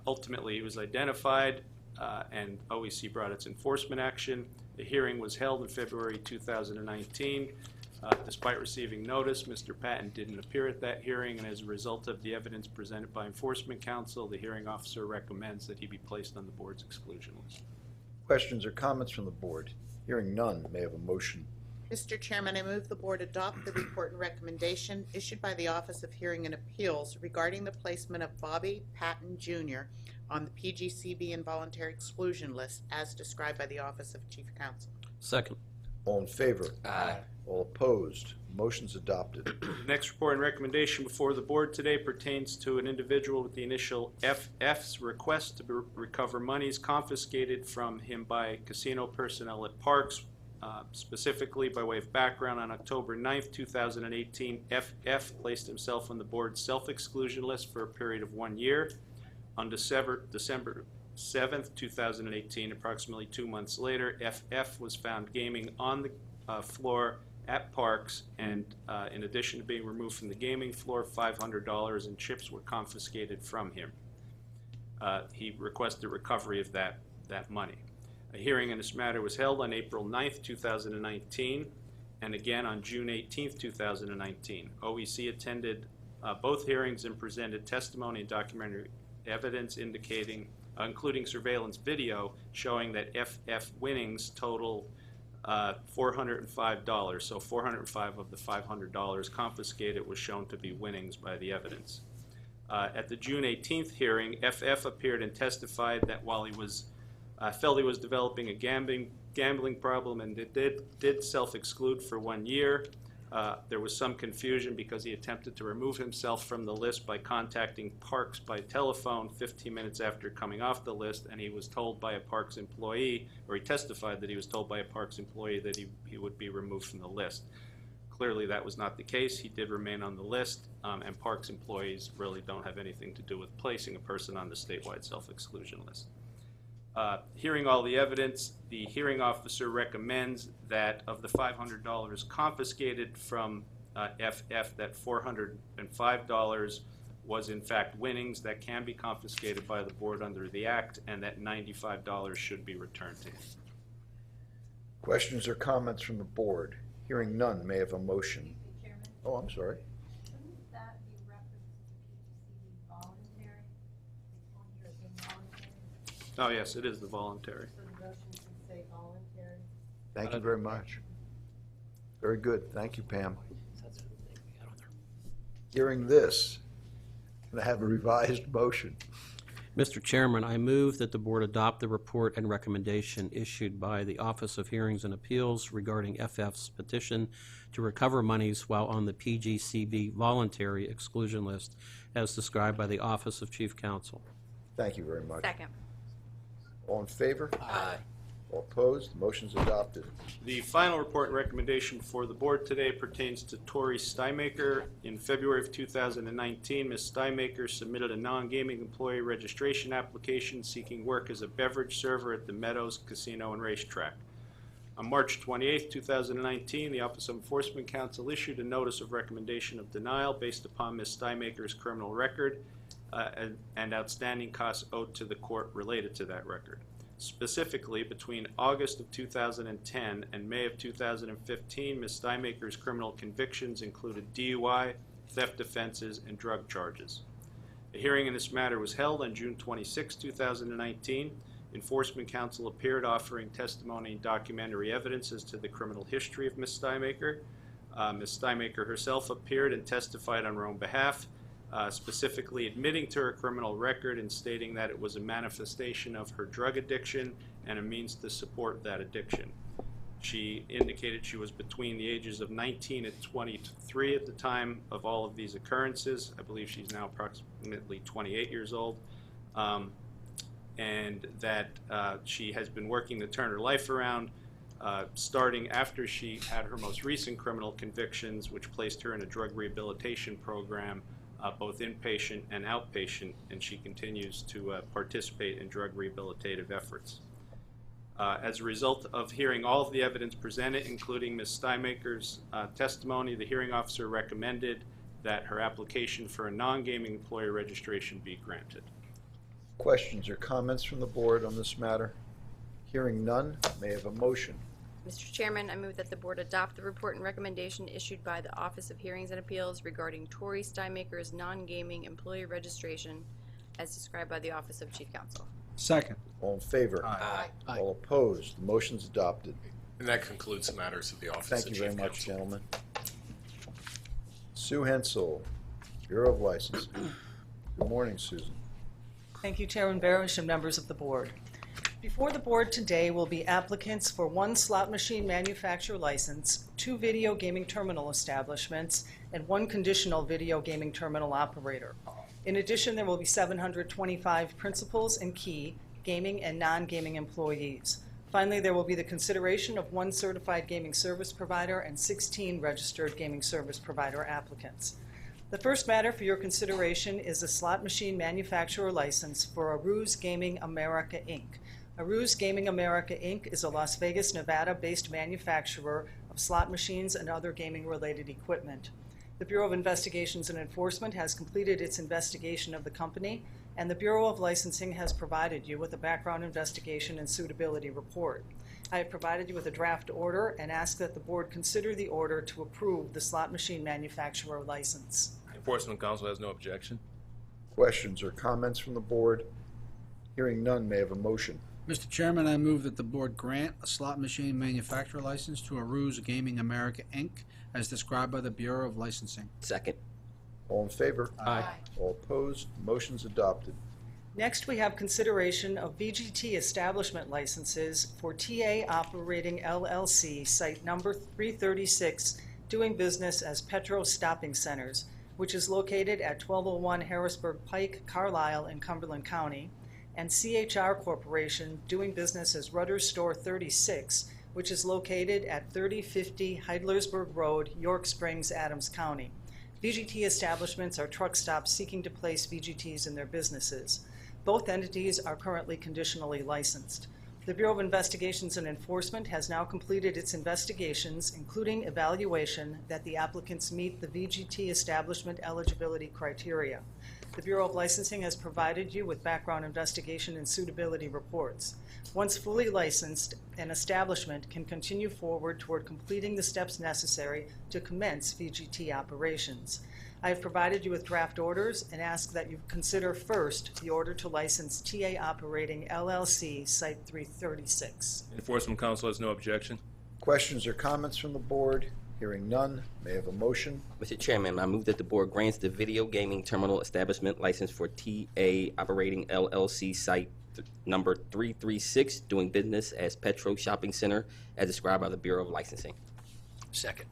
Ultimately, he was identified, and OEC brought its enforcement action. The hearing was held in February 2019. Despite receiving notice, Mr. Patton didn't appear at that hearing, and as a result of the evidence presented by Enforcement Counsel, the hearing officer recommends that he be placed on the board's exclusion list. Questions or comments from the board? Hearing none, may I have a motion? Mr. Chairman, I move the board adopt the report and recommendation issued by the Office of Hearing and Appeals regarding the placement of Bobby Patton Jr. on the PGCB involuntary exclusion list as described by the Office of Chief Counsel. Second. All in favor? Aye. All opposed? Motion's adopted. The next report and recommendation before the board today pertains to an individual with the initial FF's request to recover monies confiscated from him by casino personnel at parks. Specifically, by way of background, on October 9th, 2018, FF placed himself on the board's self-exclusion list for a period of 1 year. On December 7th, 2018, approximately 2 months later, FF was found gaming on the floor at parks, and in addition to being removed from the gaming floor, $500 in chips were confiscated from him. He requested recovery of that money. A hearing in this matter was held on April 9th, 2019, and again on June 18th, 2019. OEC attended both hearings and presented testimony and documentary evidence indicating, including surveillance video, showing that FF winnings total $405. So $405 of the $500 confiscated was shown to be winnings by the evidence. At the June 18th hearing, FF appeared and testified that while he was felt he was developing a gambling problem and did self-exclude for 1 year. There was some confusion because he attempted to remove himself from the list by contacting Parks by telephone 15 minutes after coming off the list, and he was told by a Parks employee, or he testified that he was told by a Parks employee that he would be removed from the list. Clearly that was not the case. He did remain on the list, and Parks employees really don't have anything to do with placing a person on the statewide self-exclusion list. Hearing all the evidence, the hearing officer recommends that of the $500 confiscated from FF, that $405 was in fact winnings that can be confiscated by the board under the Act, and that $95 should be returned to him. Questions or comments from the board? Hearing none, may I have a motion? Oh, I'm sorry. Shouldn't that be referenced to PGCB voluntary? It's on here as involuntary. Oh, yes, it is the voluntary. So the motion should say voluntary. Thank you very much. Very good. Thank you, Pam. Hearing this, I'm going to have a revised motion. Mr. Chairman, I move that the board adopt the report and recommendation issued by the Office of Hearings and Appeals regarding FF's petition to recover monies while on the PGCB voluntary exclusion list as described by the Office of Chief Counsel. Thank you very much. Second. All in favor? Aye. All opposed? Motion's adopted. The final report and recommendation for the board today pertains to Tori Steinmaker. In February of 2019, Ms. Steinmaker submitted a non-gaming employee registration application seeking work as a beverage server at the Meadows Casino and Racetrack. On March 28, 2019, the Office of Enforcement Counsel issued a notice of recommendation of denial based upon Ms. Steinmaker's criminal record and outstanding costs owed to the court related to that record. Specifically, between August of 2010 and May of 2015, Ms. Steinmaker's criminal convictions included DUI, theft offenses, and drug charges. A hearing in this matter was held on June 26, 2019. Enforcement Counsel appeared offering testimony and documentary evidence as to the criminal history of Ms. Steinmaker. Ms. Steinmaker herself appeared and testified on her own behalf, specifically admitting to her criminal record and stating that it was a manifestation of her drug addiction and a means to support that addiction. She indicated she was between the ages of 19 and 23 at the time of all of these occurrences. I believe she's now approximately 28 years old, and that she has been working to turn her life around, starting after she had her most recent criminal convictions, which placed her in a drug rehabilitation program, both inpatient and outpatient, and she continues to participate in drug rehabilitative efforts. As a result of hearing all of the evidence presented, including Ms. Steinmaker's testimony, the hearing officer recommended that her application for a non-gaming employee registration be granted. Questions or comments from the board on this matter? Hearing none, may I have a motion? Mr. Chairman, I move that the board adopt the report and recommendation issued by the Office of Hearings and Appeals regarding Tori Steinmaker's non-gaming employee registration as described by the Office of Chief Counsel. Second. All in favor? Aye. All opposed? The motion's adopted. And that concludes the matters of the Office Thank of you Chief very much, Counsel. gentlemen. Sue Hensel, Bureau of Licensing. Good morning, Susan. Thank you, Chairman Barish and members of the board. Before the board today will be applicants for 1 slot machine manufacturer license, 2 video gaming terminal establishments, and 1 conditional video gaming terminal operator. In addition, there will be 725 principals and key gaming and non-gaming employees. Finally, there will be the consideration of 1 certified gaming service provider and 16 registered gaming service provider applicants. The first matter for your consideration is a slot machine manufacturer license for Aruze Gaming America, Inc. Aruze Gaming America, Inc. is a Las Vegas, Nevada-based manufacturer of slot machines and other gaming-related equipment. The Bureau of Investigations and Enforcement has completed its investigation of the company, and the Bureau of Licensing has provided you with a background investigation and suitability report. I have provided you with a draft order and ask that the board consider the order to approve the slot machine manufacturer license. Enforcement Council has no objection. Questions or comments from the board? Hearing none, may I have a motion? Mr. Chairman, I move that the board grant a slot machine manufacturer license to Aruze Gaming America, Inc., as described by the Bureau of Licensing. Second. All in favor? Aye. All opposed? Motion's adopted. Next, we have consideration of VGT establishment licenses for TA Operating LLC, site number 336, doing business as Petro Stopping Centers, which is located at 1201 Harrisburg Pike, Carlisle, in Cumberland County, and CHR Corporation, doing business as Rudder's Store 36, which is located at 3050 Heidlersburg Road, York Springs, Adams County. VGT establishments are truck stops seeking to place VGTs in their businesses. Both entities are currently conditionally licensed. The Bureau of Investigations and Enforcement has now completed its investigations, including evaluation that the applicants meet the VGT establishment eligibility criteria. The Bureau of Licensing has provided you with background investigation and suitability reports. Once fully licensed, an establishment can continue forward toward completing the steps necessary to commence VGT operations. I have provided you with draft orders and ask that you consider first the order to license TA Operating LLC, Site 336. Enforcement Council has no objection. Questions or comments from the board? Hearing none, may I have a motion? Mr. Chairman, I move that the board grants the video gaming terminal establishment license for TA Operating LLC site number 336, doing business as Petro Shopping Center, as described by the Bureau of Licensing. Second.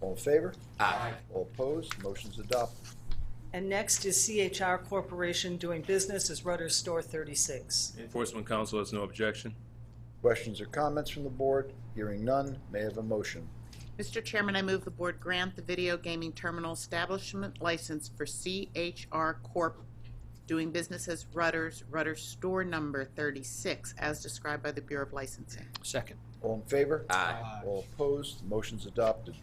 All in favor? Aye. All opposed? Motion's adopted. And next is CHR Corporation, doing business as Rudder's Store 36. Enforcement Council has no objection. Questions or comments from the board? Hearing none, may I have a motion? Mr. Chairman, I move the board grant the video gaming terminal establishment license for CHR Corp. doing business as Rudder's Store number 36, as described by the Bureau of Licensing. Second. All in favor? Aye. All opposed? Motion's adopted.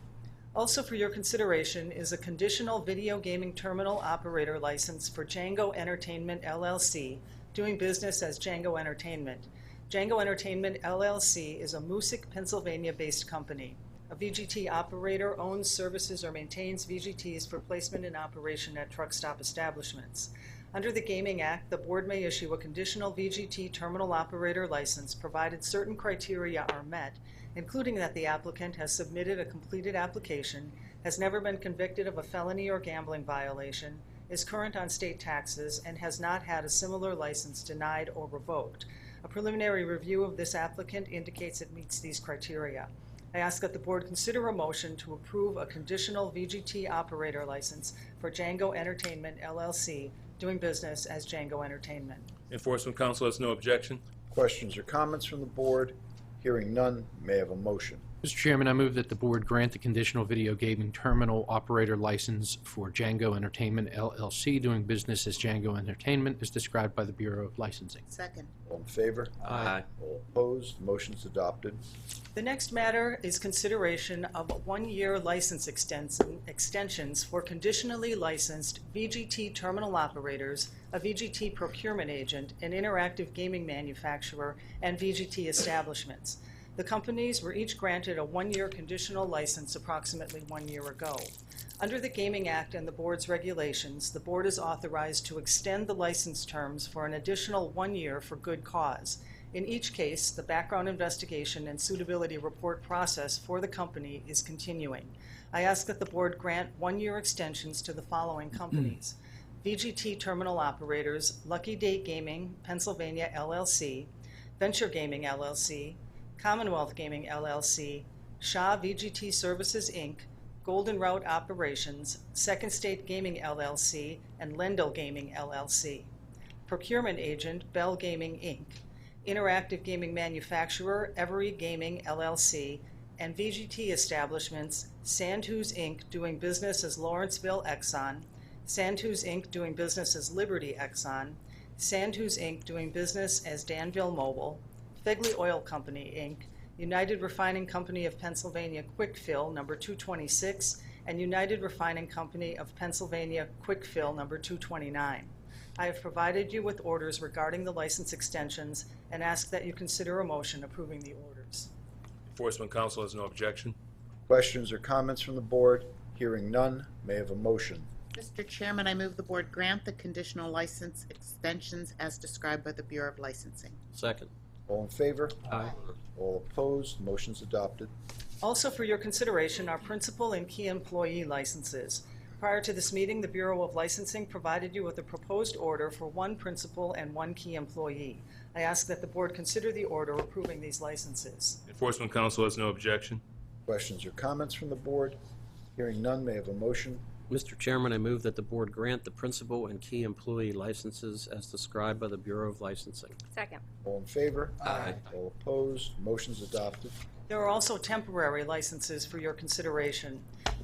Also for your consideration is a conditional video gaming terminal operator license for Django Entertainment LLC, doing business as Django Entertainment. Django Entertainment LLC is a Moosic, Pennsylvania-based company. A VGT operator owns, services, or maintains VGTs for placement and operation at truck stop establishments. Under the Gaming Act, the board may issue a conditional VGT terminal operator license provided certain criteria are met, including that the applicant has submitted a completed application, has never been convicted of a felony or gambling violation, is current on state taxes, and has not had a similar license denied or revoked. A preliminary review of this applicant indicates it meets these criteria. I ask that the board consider a motion to approve a conditional VGT operator license for Django Entertainment LLC, doing business as Django Entertainment. Enforcement Council has no objection. Questions or comments from the board? Hearing none, may I have a motion? Mr. Chairman, I move that the board grant the conditional video gaming terminal operator license for Django Entertainment LLC, doing business as Django Entertainment, as described by the Bureau of Licensing. Second. All in favor? Aye. All opposed? Motion's adopted. The next matter is consideration of one-year license extensions for conditionally licensed VGT terminal operators, a VGT procurement agent, an interactive gaming manufacturer, and VGT establishments. The companies were each granted a one-year conditional license approximately 1 year ago. Under the Gaming Act and the board's regulations, the board is authorized to extend the license terms for an additional 1 year for good cause. In each case, the background investigation and suitability report process for the company is continuing. I ask that the board grant 1-year extensions to the following companies: VGT Terminal Operators, Lucky Day Gaming, Pennsylvania LLC, Venture Gaming LLC, Commonwealth Gaming LLC, Shaw VGT Services Inc., Golden Route Operations, Second State Gaming LLC, and Lendl Gaming LLC. Procurement Agent, Bell Gaming Inc., Interactive Gaming Manufacturer, Every Gaming LLC, and VGT establishments, Sandhus Inc., doing business as Lawrenceville Exxon, Sandhus Inc., doing business as Liberty Exxon, Sandhus Inc., doing business as Danville Mobile, Fegley Oil Company Inc., United Refining Company of Pennsylvania Quick Fill number 226, and United Refining Company of Pennsylvania Quick Fill number 229. I have provided you with orders regarding the license extensions and ask that you consider a motion approving the orders. Enforcement Council has no objection. Questions or comments from the board? Hearing none, may I have a motion? Mr. Chairman, I move the board grant the conditional license extensions as described by the Bureau of Licensing. Second. All in favor? Aye. All opposed? Motion's adopted. Also for your consideration are principal and key employee licenses. Prior to this meeting, the Bureau of Licensing provided you with a proposed order for 1 principal and 1 key employee. I ask that the board consider the order approving these licenses. Enforcement Council has no objection. Questions or comments from the board? Hearing none, may I have a motion? Mr. Chairman, I move that the board grant the principal and key employee licenses as described by the Bureau of Licensing. Second. All in favor? Aye. All opposed? Motion's adopted. There are also temporary licenses for your consideration.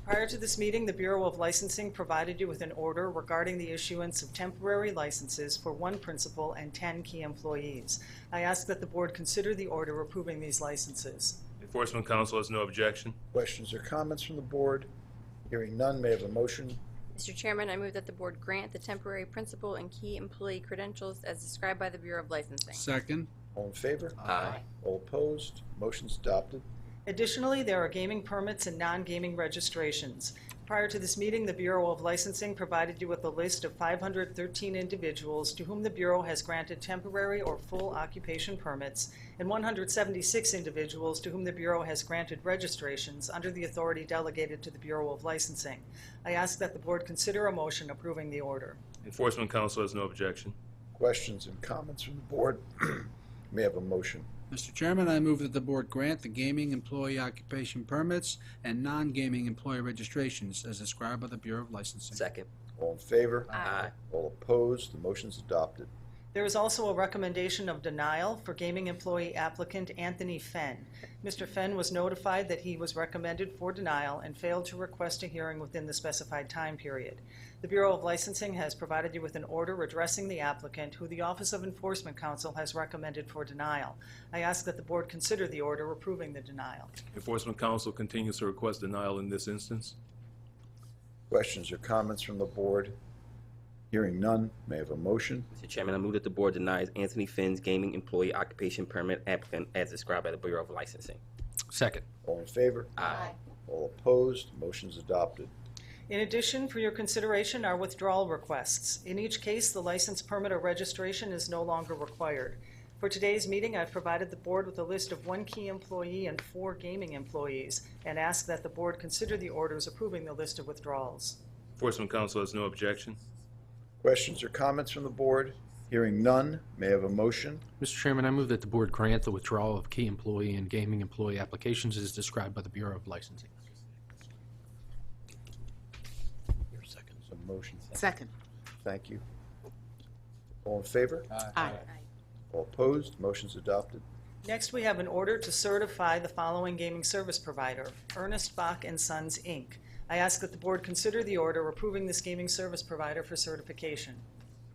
Prior to this meeting, the Bureau of Licensing provided you with an order regarding the issuance of temporary licenses for 1 principal and 10 key employees. I ask that the board consider the order approving these licenses. Enforcement Council has no objection. Questions or comments from the board? Hearing none, may I have a motion? Mr. Chairman, I move that the board grant the temporary principal and key employee credentials as described by the Bureau of Licensing. Second. All in favor? Aye. All opposed? Motion's adopted. Additionally, there are gaming permits and non-gaming registrations. Prior to this meeting, the Bureau of Licensing provided you with a list of 513 individuals to whom the Bureau has granted temporary or full occupation permits, and 176 individuals to whom the Bureau has granted registrations under the authority delegated to the Bureau of Licensing. I ask that the board consider a motion approving the order. Enforcement Council has no objection. Questions and comments from the board? May I have a motion? Mr. Chairman, I move that the board grant the gaming employee occupation permits and non-gaming employee registrations as described by the Bureau of Licensing. Second. All in favor? Aye. All opposed? The motion's adopted. There is also a recommendation of denial for gaming employee applicant Anthony Fenn. Mr. Fenn was notified that he was recommended for denial and failed to request a hearing within the specified time period. The Bureau of Licensing has provided you with an order addressing the applicant, who the Office of Enforcement Counsel has recommended for denial. I ask that the board consider the order approving the denial. Enforcement Council continues to request denial in this instance. Questions or comments from the board? Hearing none, may I have a motion? Mr. Chairman, I move that the board denies Anthony Finn's gaming employee occupation permit applicant as described by the Bureau of Licensing. Second. All in favor? Aye. All opposed? Motion's adopted. In addition, for your consideration are withdrawal requests. In each case, the license, permit, or registration is no longer required. For today's meeting, I've provided the board with a list of 1 key employee and 4 gaming employees, and ask that the board consider the orders approving the list of withdrawals. Enforcement Council has no objection. Questions or comments from the board? Hearing none, may I have a motion? Mr. Chairman, I move that the board grant the withdrawal of key employee and gaming employee applications as described by the Bureau of Licensing. Your second. Some motion. Second. Thank you. All in favor? Aye. All opposed? Motion's adopted. Next, we have an order to certify the following gaming service provider, Ernest Bach & Sons, Inc. I ask that the board consider the order approving this gaming service provider for certification.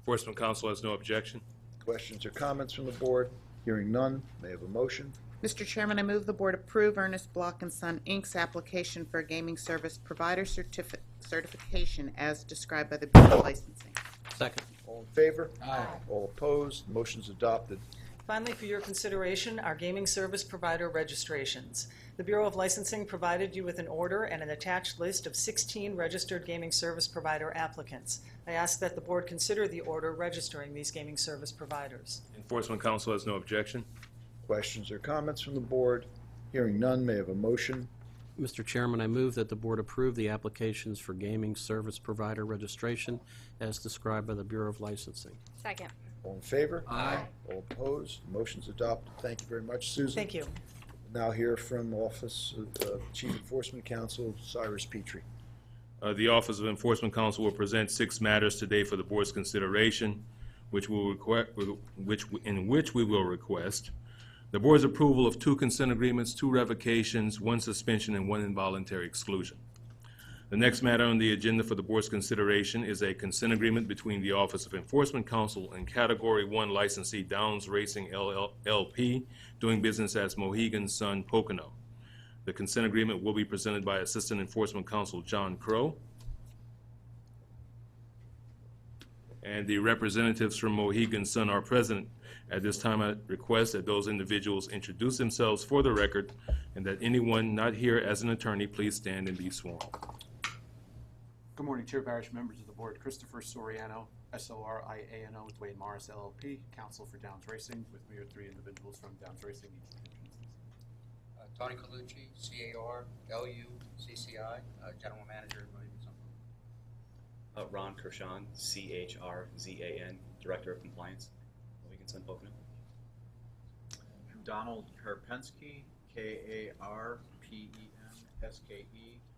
Enforcement Council has no objection. Questions or comments from the board? Hearing none, may I have a motion? Mr. Chairman, I move the board approve Ernest Block & Son, Inc.'s application for a gaming service provider certification as described by the Bureau of Licensing. Second. All in favor? Aye. All opposed? Motion's adopted. Finally, for your consideration, our gaming service provider registrations. The Bureau of Licensing provided you with an order and an attached list of 16 registered gaming service provider applicants. I ask that the board consider the order registering these gaming service providers. Enforcement Council has no objection. Questions or comments from the board? Hearing none, may I have a motion? Mr. Chairman, I move that the board approve the applications for gaming service provider registration as described by the Bureau of Licensing. Second. All in favor? Aye. All opposed? Motion's adopted. Thank you very much, Susan. Thank you. Now hear from Office of Chief Enforcement Counsel Cyrus Petrie. The Office of Enforcement Counsel will present 6 matters today for the board's consideration, in which we will request the board's approval of 2 consent agreements, 2 revocations, 1 suspension, and 1 involuntary exclusion. The next matter on the agenda for the board's consideration is a consent agreement between the Office of Enforcement Counsel and Category 1 licensee Downs Racing LP, doing business as Mohegan Sun Pocono. The consent agreement will be presented by Assistant Enforcement Counsel John Crow. And the representatives from Mohegan Sun are present. At this time, I request that those individuals introduce themselves for the record, and that anyone not here as an attorney please stand and be sworn. Good morning, Chair Barish, members of the board. Christopher Soriano, S-O-R-I-A-N-O, Dwayne Morris, LLP, counsel for Downs Racing. With me are 3 individuals from Downs Racing. Tony Colucci, C-A-R-L-U-C-C-I, General Manager of Mohegan Sun. Ron Kershaw, C-H-R-Z-A-N, Director of Compliance, Mohegan Sun Pocono. Donald Karpensky, K-A-R-P-E-N-S-K-E,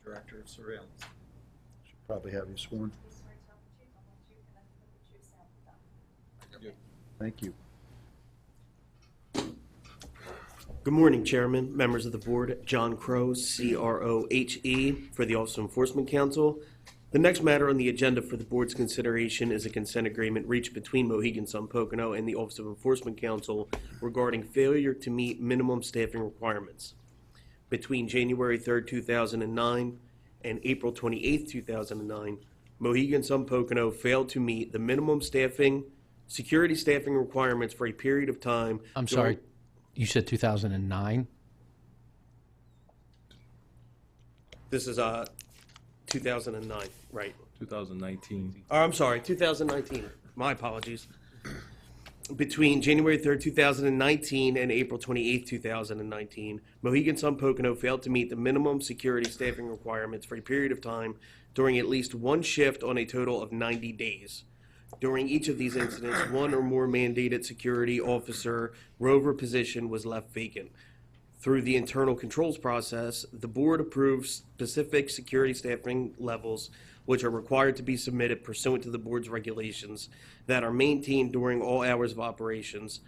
Director of Surveillance. Should probably have you sworn. Thank you. Good morning, Chairman, members of the board. John Crowe, C-R-O-H-E, for the Office of Enforcement Counsel. The next matter on the agenda for the board's consideration is a consent agreement reached between Mohegan Sun Pocono and the Office of Enforcement Counsel regarding failure to meet minimum staffing requirements. Between January 3rd, 2009 and April 28th, 2009, Mohegan Sun Pocono failed to meet the minimum security staffing requirements for a period of time. I'm sorry. You said 2009? This is 2009, right? 2019. Oh, I'm sorry, 2019. My apologies. Between January 3rd, 2019 and April 28th, 2019, Mohegan Sun Pocono failed to meet the minimum security staffing requirements for a period of time during at least 1 shift on a total of 90 days. During each of these incidents, 1 or more mandated security officer rover position was left vacant. Through the internal controls process, the board approves specific security staffing levels which are required to be submitted pursuant to the board's regulations that are maintained during all hours of operations.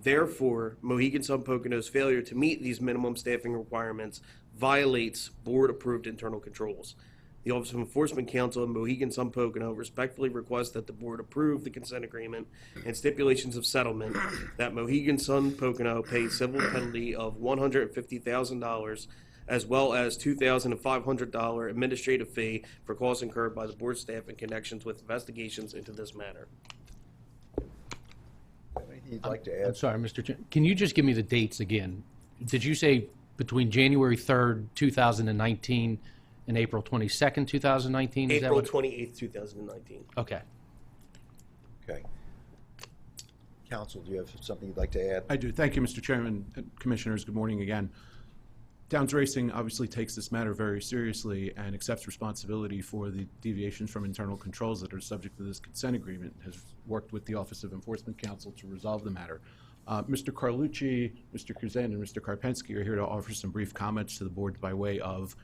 Therefore, Mohegan Sun Pocono's failure to meet these minimum staffing requirements violates board-approved internal controls. The Office of Enforcement Counsel and Mohegan Sun Pocono respectfully request that the board approve the consent agreement and stipulations of settlement that Mohegan Sun Pocono pay civil penalty of $150,000 as well as $2,500 administrative fee for costs incurred by the board staff in connections with investigations into this matter. Anything you'd like to add? I'm sorry, Mr. Chairman. Can you just give me the dates again? Did you say between January 3rd, 2019 and April 22nd, 2019? April 28th, 2019. Okay. Okay. Counsel, do you have something you'd like to add? I do. Thank you, Mr. Chairman. Commissioners, good morning again. Downs Racing obviously takes this matter very seriously and accepts responsibility for the deviations from internal controls that are subject to this consent agreement, has worked with the Office of Enforcement Counsel to resolve the matter. Mr. Carlucci, Mr. Kuzan, and Mr. Karpensky are here to offer some brief comments to the board by way of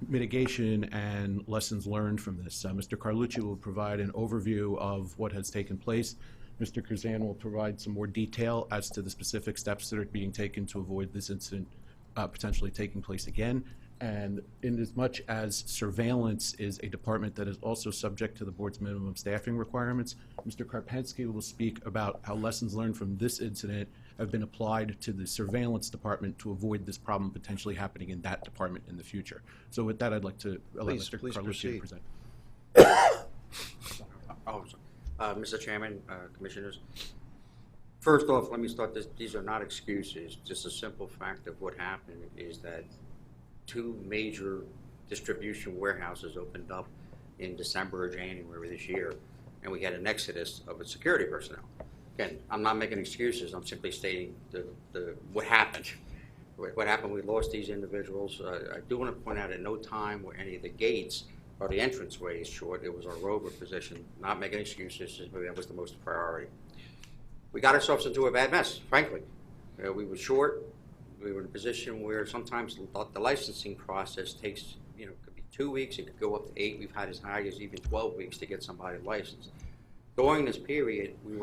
mitigation and lessons learned from this. Mr. Carlucci will provide an overview of what has taken place. Mr. Kuzan will provide some more detail as to the specific steps that are being taken to avoid this incident potentially taking place again. And in as much as surveillance is a department that is also subject to the board's minimum staffing requirements, Mr. Karpensky will speak about how lessons learned from this incident have been applied to the surveillance department to avoid this problem potentially happening in that department in the future. So with that, I'd like to allow Mr. Carlucci to present. Mr. Chairman, Commissioners, First off, let me start this. These are not excuses. Just a simple fact of what happened is that 2 major distribution warehouses opened up in December or January this year, and we had an exodus of security personnel. Again, I'm not making excuses. I'm simply stating what happened. What happened, we lost these individuals. I do want to point out at no time were any of the gates or the entranceways short. It was our rover position. Not making excuses. That was the most priority. We got ourselves into a bad mess, frankly. We were short. We were in a position where sometimes the licensing process takes, could be 2 weeks. It could go up to 8. We've had as high as even 12 weeks to get somebody licensed. During this period, we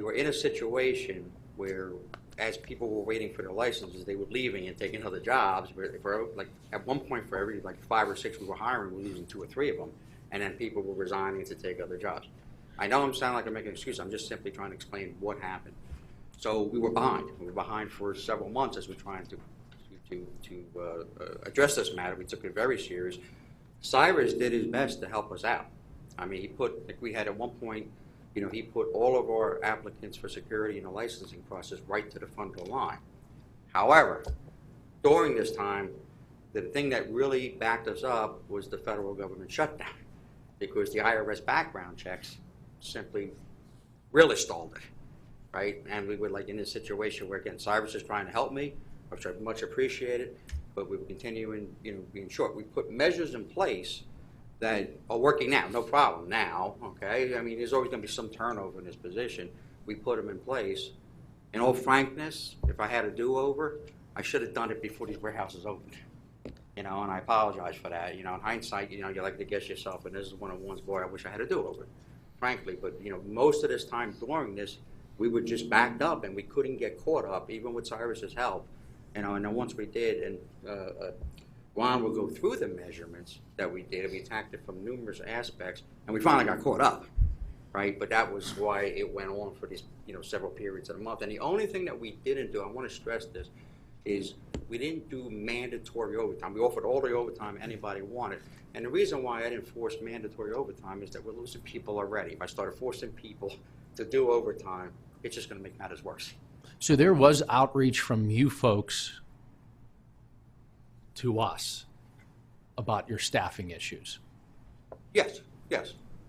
were in a situation where, as people were waiting for their licenses, they were leaving and taking other jobs. At one point, for every 5 or 6 we were hiring, we were losing 2 or 3 of them, and then people were resigning to take other jobs. I know I'm sounding like I'm making an excuse. I'm just simply trying to explain what happened. So we were behind. We were behind for several months as we're trying to address this matter. We took it very serious. Cyrus did his best to help us out. I mean, we had at one point, he put all of our applicants for security in the licensing process right to the front of the line. However, during this time, the thing that really backed us up was the federal government shutdown, because the IRS background checks simply really stalled it, right? And we were in this situation where, again, Cyrus is trying to help me, which I much appreciated, but we were continuing, being short. We put measures in place that are working now, no problem now, okay? I mean, there's always going to be some turnover in this position. We put them in place. In all frankness, if I had a do-over, I should have done it before these warehouses opened, and I apologize for that. In hindsight, you like to guess yourself, and this is one of the ones, boy, I wish I had a do-over, frankly. But, most of this time during this, we were just backed up, and we couldn't get caught up, even with Cyrus's help. And then once we did, and Ron will go through the measurements that we did. We attacked it from numerous aspects, and we finally got caught up, right? But that was why it went on for these, several periods of the month. And the only thing that we didn't do, I want to stress this, is we didn't do mandatory overtime. We offered all the overtime anybody wanted. And the reason why I didn't force mandatory overtime is that we're losing people already. If I started forcing people to do overtime, it's just going to make matters worse. So there was outreach from you folks to us about your staffing issues. Yes.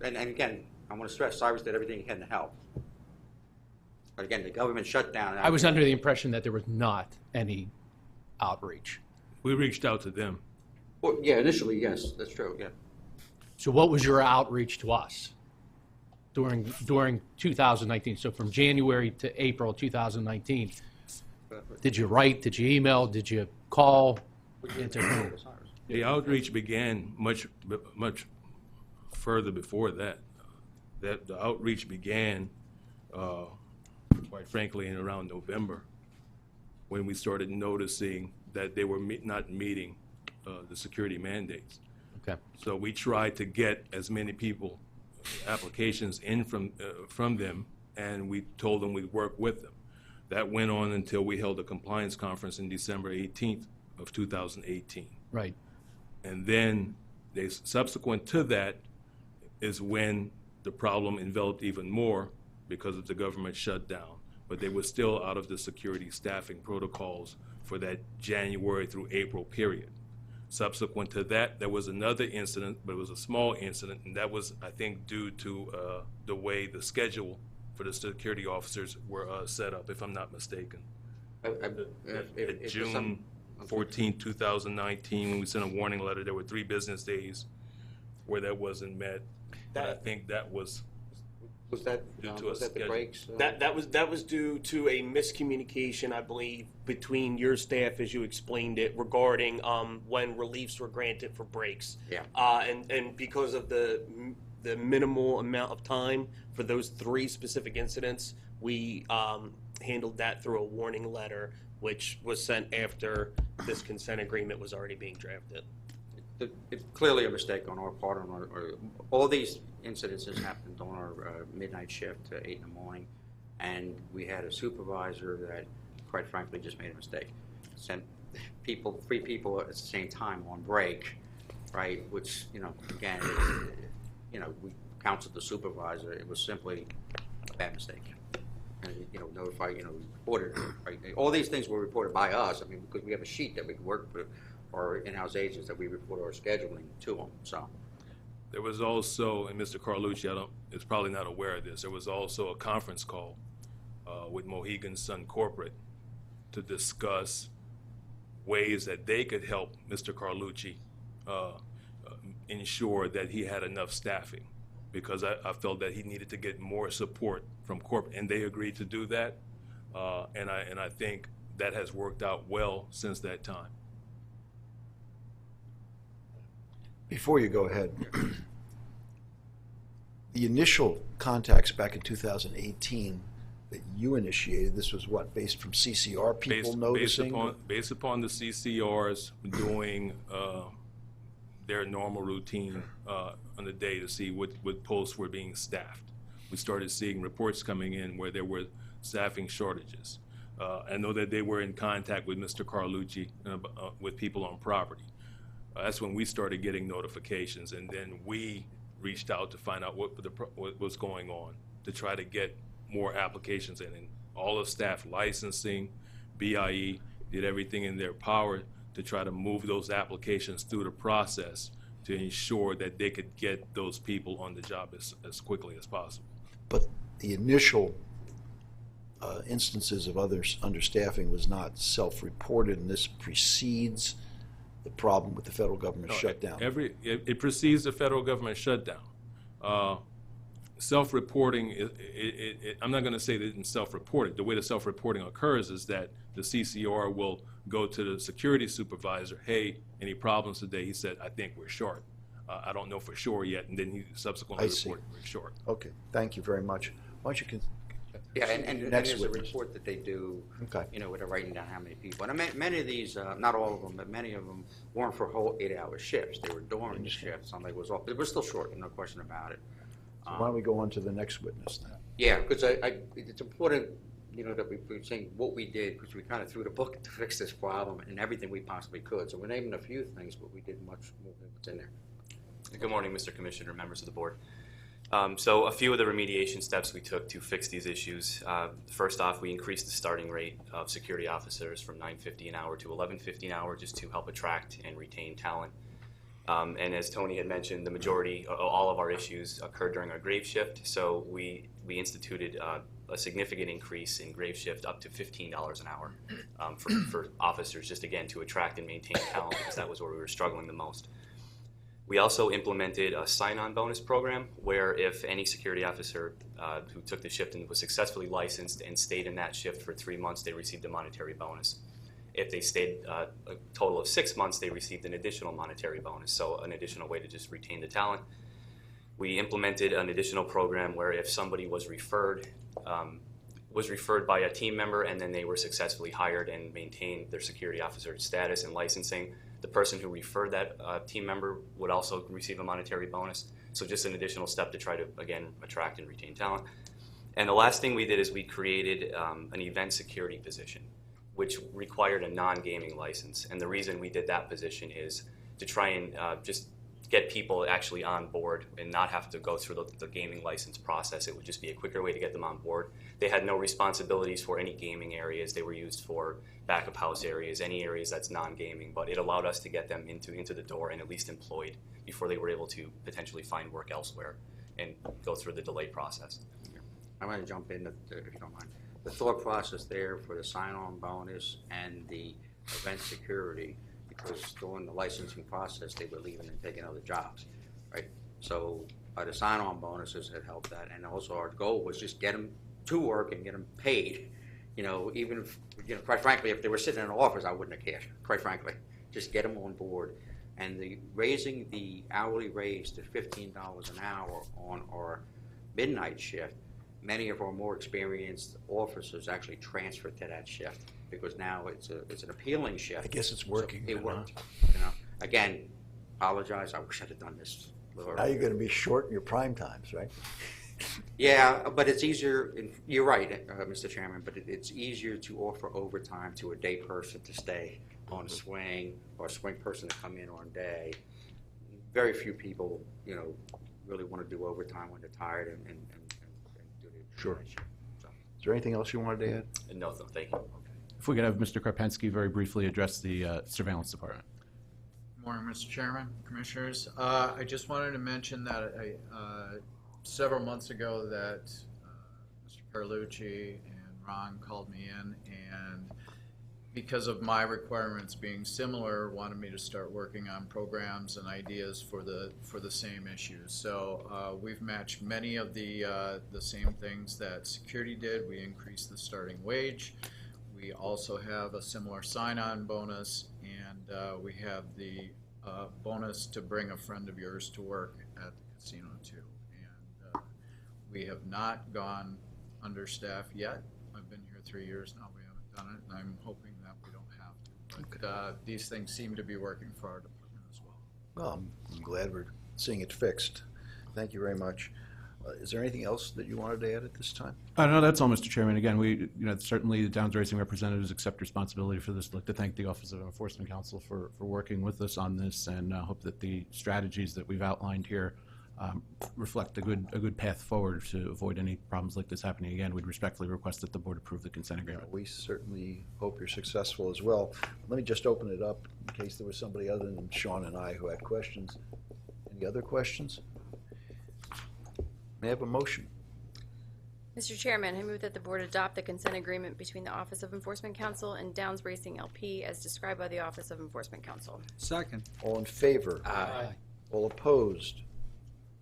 And again, I want to stress, Cyrus did everything he can to help. But again, the government shut down. I was under the impression that there was not any outreach. We reached out to them. Well, yeah, initially, yes, that's true, yeah. So what was your outreach to us during 2019? So from January to April 2019, did you write, did you email, did you call? The outreach began much further before that. The outreach began, quite frankly, in around November, when we started noticing that they were not meeting the security mandates. Okay. So we tried to get as many people, applications in from them, and we told them we'd work with them. That went on until we held a compliance conference in December 18th of 2018. Right. And then subsequent to that is when the problem enveloped even more because of the government shutdown. But they were still out of the security staffing protocols for that January through April period. Subsequent to that, there was another incident, but it was a small incident, and that was, I think, due to the way the schedule for the security officers were set up, if I'm not mistaken. June 14, 2019, when we sent a warning letter, there were 3 business days where that wasn't met. I think that was that due to was that the breaks? That was due to a miscommunication, I believe, between your staff, as you explained it, regarding when reliefs were granted for breaks. Yeah. And because of the minimal amount of time for those 3 specific incidents, we handled that through a warning letter, which was sent after this consent agreement was already being drafted. It's clearly a mistake on our part. All these incidences happened on our midnight shift to 8 in the morning, and we had a supervisor that, quite frankly, just made a mistake. Sent 3 people at the same time on break, right? Which, again, we counseled the supervisor. It was simply a bad mistake. and, notify, reported, right? All these things were reported by us, I mean, because we have a sheet that we can work with our in-house agents that we report our scheduling to them, so. There was also, and Mr. Carlucci, is probably not aware of this, there was also a conference call with Mohegan Sun Corporate to discuss ways that they could help Mr. Carlucci ensure that he had enough staffing, because I felt that he needed to get more support from corporate, and they agreed to do that, and I think that has worked out well since that time. Before you go ahead, the initial contacts back in 2018 that you initiated, this was what, based from CCR people noticing? Based upon the CCRs doing their normal routine on the day to see what posts were being staffed. We started seeing reports coming in where there were staffing shortages. I know that they were in contact with Mr. Carlucci, with people on property. That's when we started getting notifications, and then we reached out to find out what was going on to try to get more applications in. And all of staff licensing, BIE, did everything in their power to try to move those applications through the process to ensure that they could get those people on the job as quickly as possible. But the initial instances of understaffing was not self-reported, and this precedes the problem with the federal government shutdown. It precedes the federal government shutdown. Self-reporting, I'm not going to say that it's self-reported. The way the self-reporting occurs is that the CCR will go to the security supervisor, hey, any problems today? He said, I think we're short. I don't know for sure yet, and then he subsequently reported we're short. Okay, thank you very much. Why don't you Yeah, and next there's a witness. report that they do, where they're writing down how many people. And many of these, not all of them, but many of them weren't for whole 8-hour shifts. They were during the shifts. Somebody was off. But we're still short, no question about it. So why don't we go on to the next witness then? Yeah, because it's important, that we're saying what we did, because we kind of threw the book to fix this problem and everything we possibly could. So we're naming a few things, but we did much more than what's in there. Good morning, Mr. Commissioner, members of the board. So a few of the remediation steps we took to fix these issues. First off, we increased the starting rate of security officers from $9.50 an hour to $11.50 an hour just to help attract and retain talent. And as Tony had mentioned, the majority, all of our issues occurred during our grave shift, so we instituted a significant increase in grave shift up to $15 an hour for officers, just again to attract and maintain talent, because that was where we were struggling the most. We also implemented a sign-on bonus program where if any security officer who took the shift and was successfully licensed and stayed in that shift for 3 months, they received a monetary bonus. If they stayed a total of 6 months, they received an additional monetary bonus, so an additional way to just retain the talent. We implemented an additional program where if somebody was referred by a team member and then they were successfully hired and maintained their security officer status and licensing, the person who referred that team member would also receive a monetary bonus. So just an additional step to try to, again, attract and retain talent. And the last thing we did is we created an event security position, which required a non-gaming license. And the reason we did that position is to try and just get people actually on board and not have to go through the gaming license process. It would just be a quicker way to get them on board. They had no responsibilities for any gaming areas. They were used for back of house areas, any areas that's non-gaming, but it allowed us to get them into the door and at least employed before they were able to potentially find work elsewhere and go through the delay process. I want to jump in, if you don't mind. The thought process there for the sign-on bonus and the event security, because during the licensing process, they were leaving and taking other jobs, right? So by the sign-on bonuses, it helped that. And also our goal was just get them to work and get them paid. Even if, quite frankly, if they were sitting in an office, I wouldn't have cared, quite frankly. Just get them on board. And raising the hourly raise to $15 an hour on our midnight shift, many of our more experienced officers actually transferred to that shift because now it's an appealing shift. I guess it's working. So it worked. Again, apologize. I wish I'd have done this. Now you're going to be short in your prime times, right? Yeah, but it's easier. You're right, Mr. Chairman. But it's easier to offer overtime to a day person to stay on swing or a swing person to come in on day. Very few people, really want to do overtime when they're tired and do the Sure. So. Is there anything else you wanted to add? No, thank you. If we could have Mr. Karpinski very briefly address the Surveillance Department. Good morning, Mr. Chairman, Commissioners. I just wanted to mention that several months ago that Mr. Carlucci and Ron called me in, and because of my requirements being similar, wanted me to start working on programs and ideas for the same issues. So we've matched many of the same things that security did. We increased the starting wage. We also have a similar sign-on bonus, and we have the bonus to bring a friend of yours to work at the casino too. And we have not gone understaffed yet. I've been here 3 years now. We haven't done it, and I'm hoping that we don't have to. But these things seem to be working for our department as well. Well, I'm glad we're seeing it fixed. Thank you very much. Is there anything else that you wanted to add at this time? No, that's all, Mr. Chairman. Again, certainly the Downs Racing representatives accept responsibility for this. I'd like to thank the Office of Enforcement Counsel for working with us on this, and hope that the strategies that we've outlined here reflect a good path forward to avoid any problems like this happening again. We'd respectfully request that the board approve the consent agreement. We certainly hope you're successful as well. Let me just open it up in case there was somebody other than Sean and I who had questions. Any other questions? May I have a motion? Mr. Chairman, I move that the board adopt the consent agreement between the Office of Enforcement Counsel and Downs Racing LP as described by the Office of Enforcement Counsel. Second. All in favor? Aye. All opposed?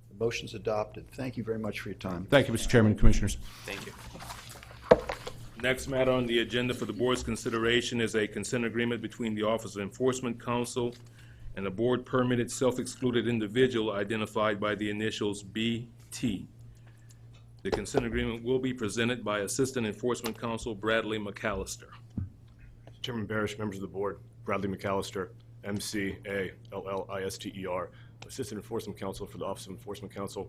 The motion's adopted. Thank you very much for your time. Thank you, Mr. Chairman and Commissioners. Thank you. Next matter on the agenda for the board's consideration is a consent agreement between the Office of Enforcement Counsel and a board-permitted self-excluded individual identified by the initials BT. The consent agreement will be presented by Assistant Enforcement Counsel Bradley McAllister. Chairman Barish, members of the board, Bradley McAllister, MCALLISTER, Assistant Enforcement Counsel for the Office of Enforcement Counsel.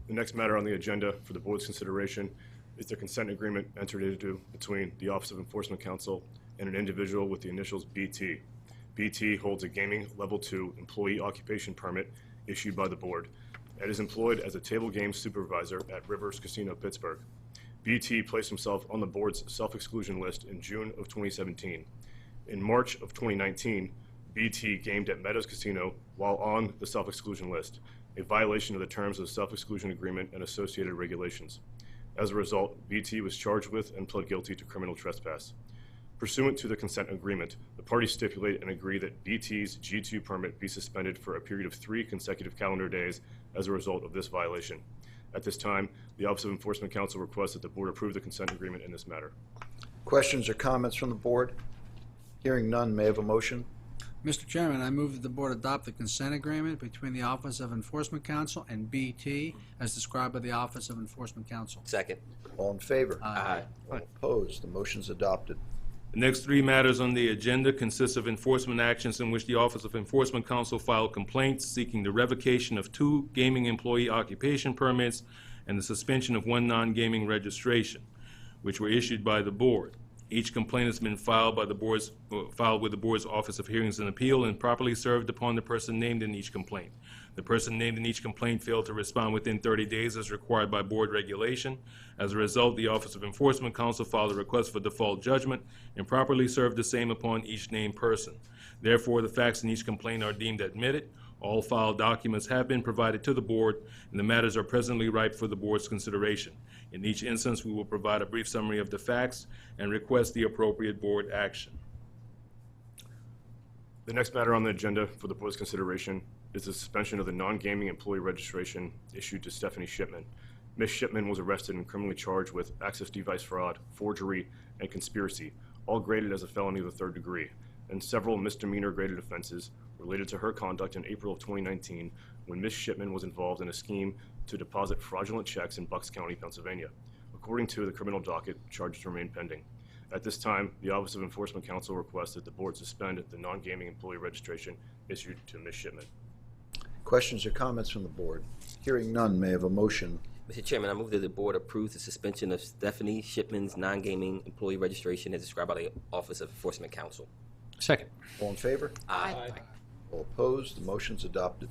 The next matter on the agenda for the board's consideration is the consent agreement entered into between the Office of Enforcement Counsel and an individual with the initials BT. BT holds a gaming level 2 employee occupation permit issued by the board and is employed as a table games supervisor at Rivers Casino Pittsburgh. BT placed himself on the board's self-exclusion list in June of 2017. In March of 2019, BT gamed at Meadows Casino while on the self-exclusion list, a violation of the terms of the self-exclusion agreement and associated regulations. As a result, BT was charged with and pled guilty to criminal trespass. Pursuant to the consent agreement, the parties stipulate and agree that BT's G2 permit be suspended for a period of 3 consecutive calendar days as a result of this violation. At this time, the Office of Enforcement Counsel requests that the board approve the consent agreement in this matter. Questions or comments from the board? Hearing none, may I have a motion? Mr. Chairman, I move that the board adopt the consent agreement between the Office of Enforcement Counsel and BT as described by the Office of Enforcement Counsel. Second. All in favor? Aye. All opposed? The motion's adopted. The next 3 matters on the agenda consist of enforcement actions in which the Office of Enforcement Counsel filed complaints seeking the revocation of 2 gaming employee occupation permits and the suspension of 1 non-gaming registration, which were issued by the board. Each complaint has been filed with the board's Office of Hearings and Appeal and properly served upon the person named in each complaint. The person named in each complaint failed to respond within 30 days as required by board regulation. As a result, the Office of Enforcement Counsel filed a request for default judgment and properly served the same upon each named person. Therefore, the facts in each complaint are deemed admitted. All filed documents have been provided to the board, and the matters are presently ripe for the board's consideration. In each instance, we will provide a brief summary of the facts and request the appropriate board action. The next matter on the agenda for the board's consideration is the suspension of the non-gaming employee registration issued to Stephanie Shipman. Ms. Shipman was arrested and criminally charged with access device fraud, forgery, and conspiracy, all graded as a felony of the 3rd degree, and several misdemeanor graded offenses related to her conduct in April of 2019 when Ms. Shipman was involved in a scheme to deposit fraudulent checks in Bucks County, Pennsylvania. According to the criminal docket, charges remain pending. At this time, the Office of Enforcement Counsel requests that the board suspend the non-gaming employee registration issued to Ms. Shipman. Questions or comments from the board? Hearing none, may I have a motion? Mr. Chairman, I move that the board approves the suspension of Stephanie Shipman's non-gaming employee registration as described by the Office of Enforcement Counsel. Second. All in favor? Aye. All opposed? The motion's adopted.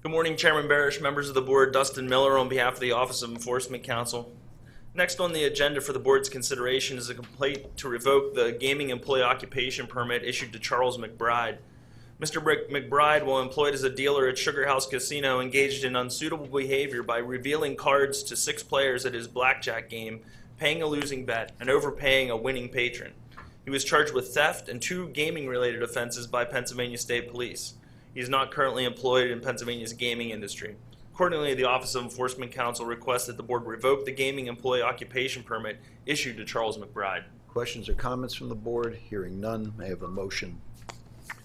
Good morning, Chairman Barish, members of the board. Dustin Miller on behalf of the Office of Enforcement Counsel. Next on the agenda for the board's consideration is a complaint to revoke the gaming employee occupation permit issued to Charles McBride. Mr. McBride, while employed as a dealer at Sugar House Casino, engaged in unsuitable behavior by revealing cards to 6 players at his blackjack game, paying a losing bet, and overpaying a winning patron. He was charged with theft and 2 gaming-related offenses by Pennsylvania State Police. He is not currently employed in Pennsylvania's gaming industry. Accordingly, the Office of Enforcement Counsel requests that the board revoke the gaming employee occupation permit issued to Charles McBride. Questions or comments from the board? Hearing none, may I have a motion?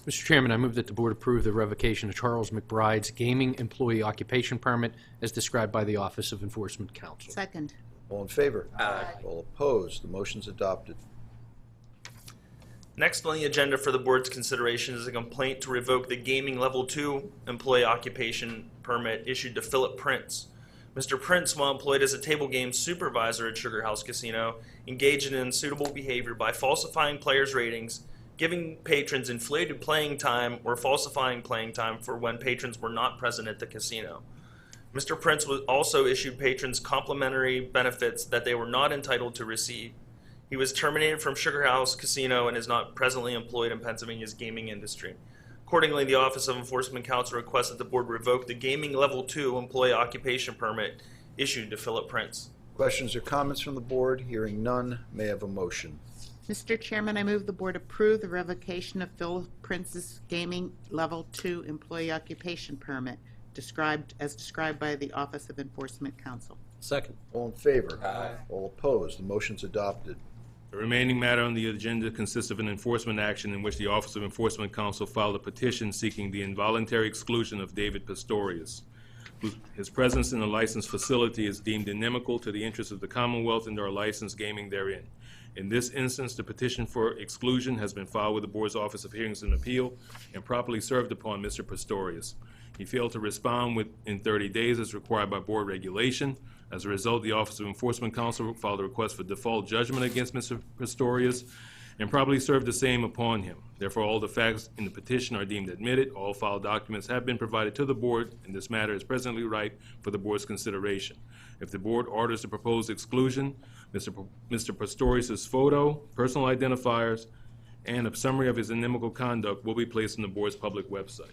Mr. Chairman, I move that the board approve the revocation of Charles McBride's gaming employee occupation permit as described by the Office of Enforcement Counsel. Second. All in favor? Aye. All opposed? The motion's adopted. Next on the agenda for the board's consideration is a complaint to revoke the gaming level 2 employee occupation permit issued to Philip Prince. Mr. Prince, while employed as a table game supervisor at Sugar House Casino, engaged in unsuitable behavior by falsifying players' ratings, giving patrons inflated playing time, or falsifying playing time for when patrons were not present at the casino. Mr. Prince was also issued patrons complimentary benefits that they were not entitled to receive. He was terminated from Sugar House Casino and is not presently employed in Pennsylvania's gaming industry. Accordingly, the Office of Enforcement Counsel requests that the board revoke the gaming level 2 employee occupation permit issued to Philip Prince. Questions or comments from the board? Hearing none, may I have a motion? Mr. Chairman, I move the board approve the revocation of Phil Prince's gaming level 2 employee occupation permit described by the Office of Enforcement Counsel. Second. All in favor? Aye. All opposed? The motion's adopted. The remaining matter on the agenda consists of an enforcement action in which the Office of Enforcement Counsel filed a petition seeking the involuntary exclusion of David Pistorius. His presence in a licensed facility is deemed inimical to the interests of the Commonwealth and our licensed gaming therein. In this instance, the petition for exclusion has been filed with the Board's Office of Hearings and Appeal and properly served upon Mr. Pistorius. He failed to respond within 30 days as required by board regulation. As a result, the Office of Enforcement Counsel filed a request for default judgment against Mr. Pistorius and probably served the same upon him. Therefore, all the facts in the petition are deemed admitted. All filed documents have been provided to the board, and this matter is presently ripe for the board's consideration. If the board orders the proposed exclusion, Mr. Pistorius' photo, personal identifiers, and a summary of his inimical conduct will be placed on the board's public website.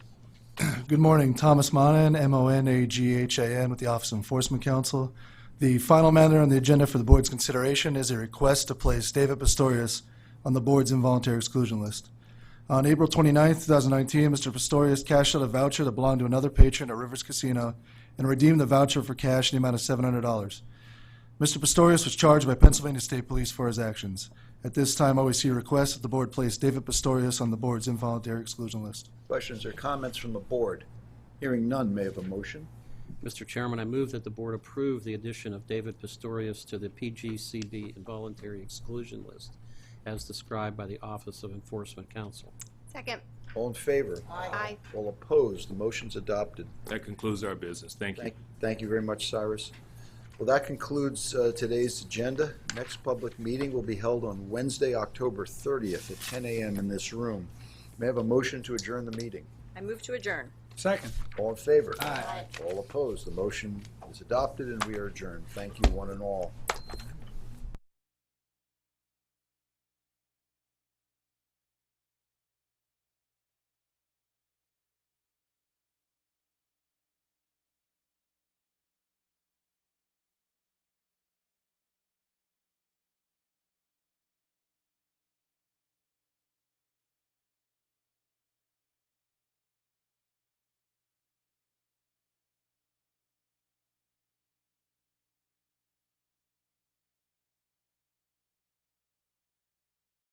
Good morning, Thomas Monahan, Monaghan with the Office of Enforcement Counsel. The final matter on the agenda for the board's consideration is a request to place David Pistorius on the board's involuntary exclusion list. On April 29, 2019, Mr. Pistorius cashed out a voucher that belonged to another patron at Rivers Casino and redeemed the voucher for cash in the amount of $700. Mr. Pistorius was charged by Pennsylvania State Police for his actions. At this time, OEC requests that the board place David Pistorius on the board's involuntary exclusion list. Questions or comments from the board? Hearing none, may I have a motion? Mr. Chairman, I move that the board approve the addition of David Pistorius to the PGCB involuntary exclusion list as described by the Office of Enforcement Counsel. Second. All in favor? Aye. All opposed? The motion's adopted. That concludes our business. Thank you. Thank you very much, Cyrus. Well, that concludes today's agenda. Next public meeting will be held on Wednesday, October 30th at 10 a.m. in this room. May I have a motion to adjourn the meeting? I move to adjourn. Second. All in favor? Aye. All opposed? The motion is adopted and we are adjourned. Thank you, one and all.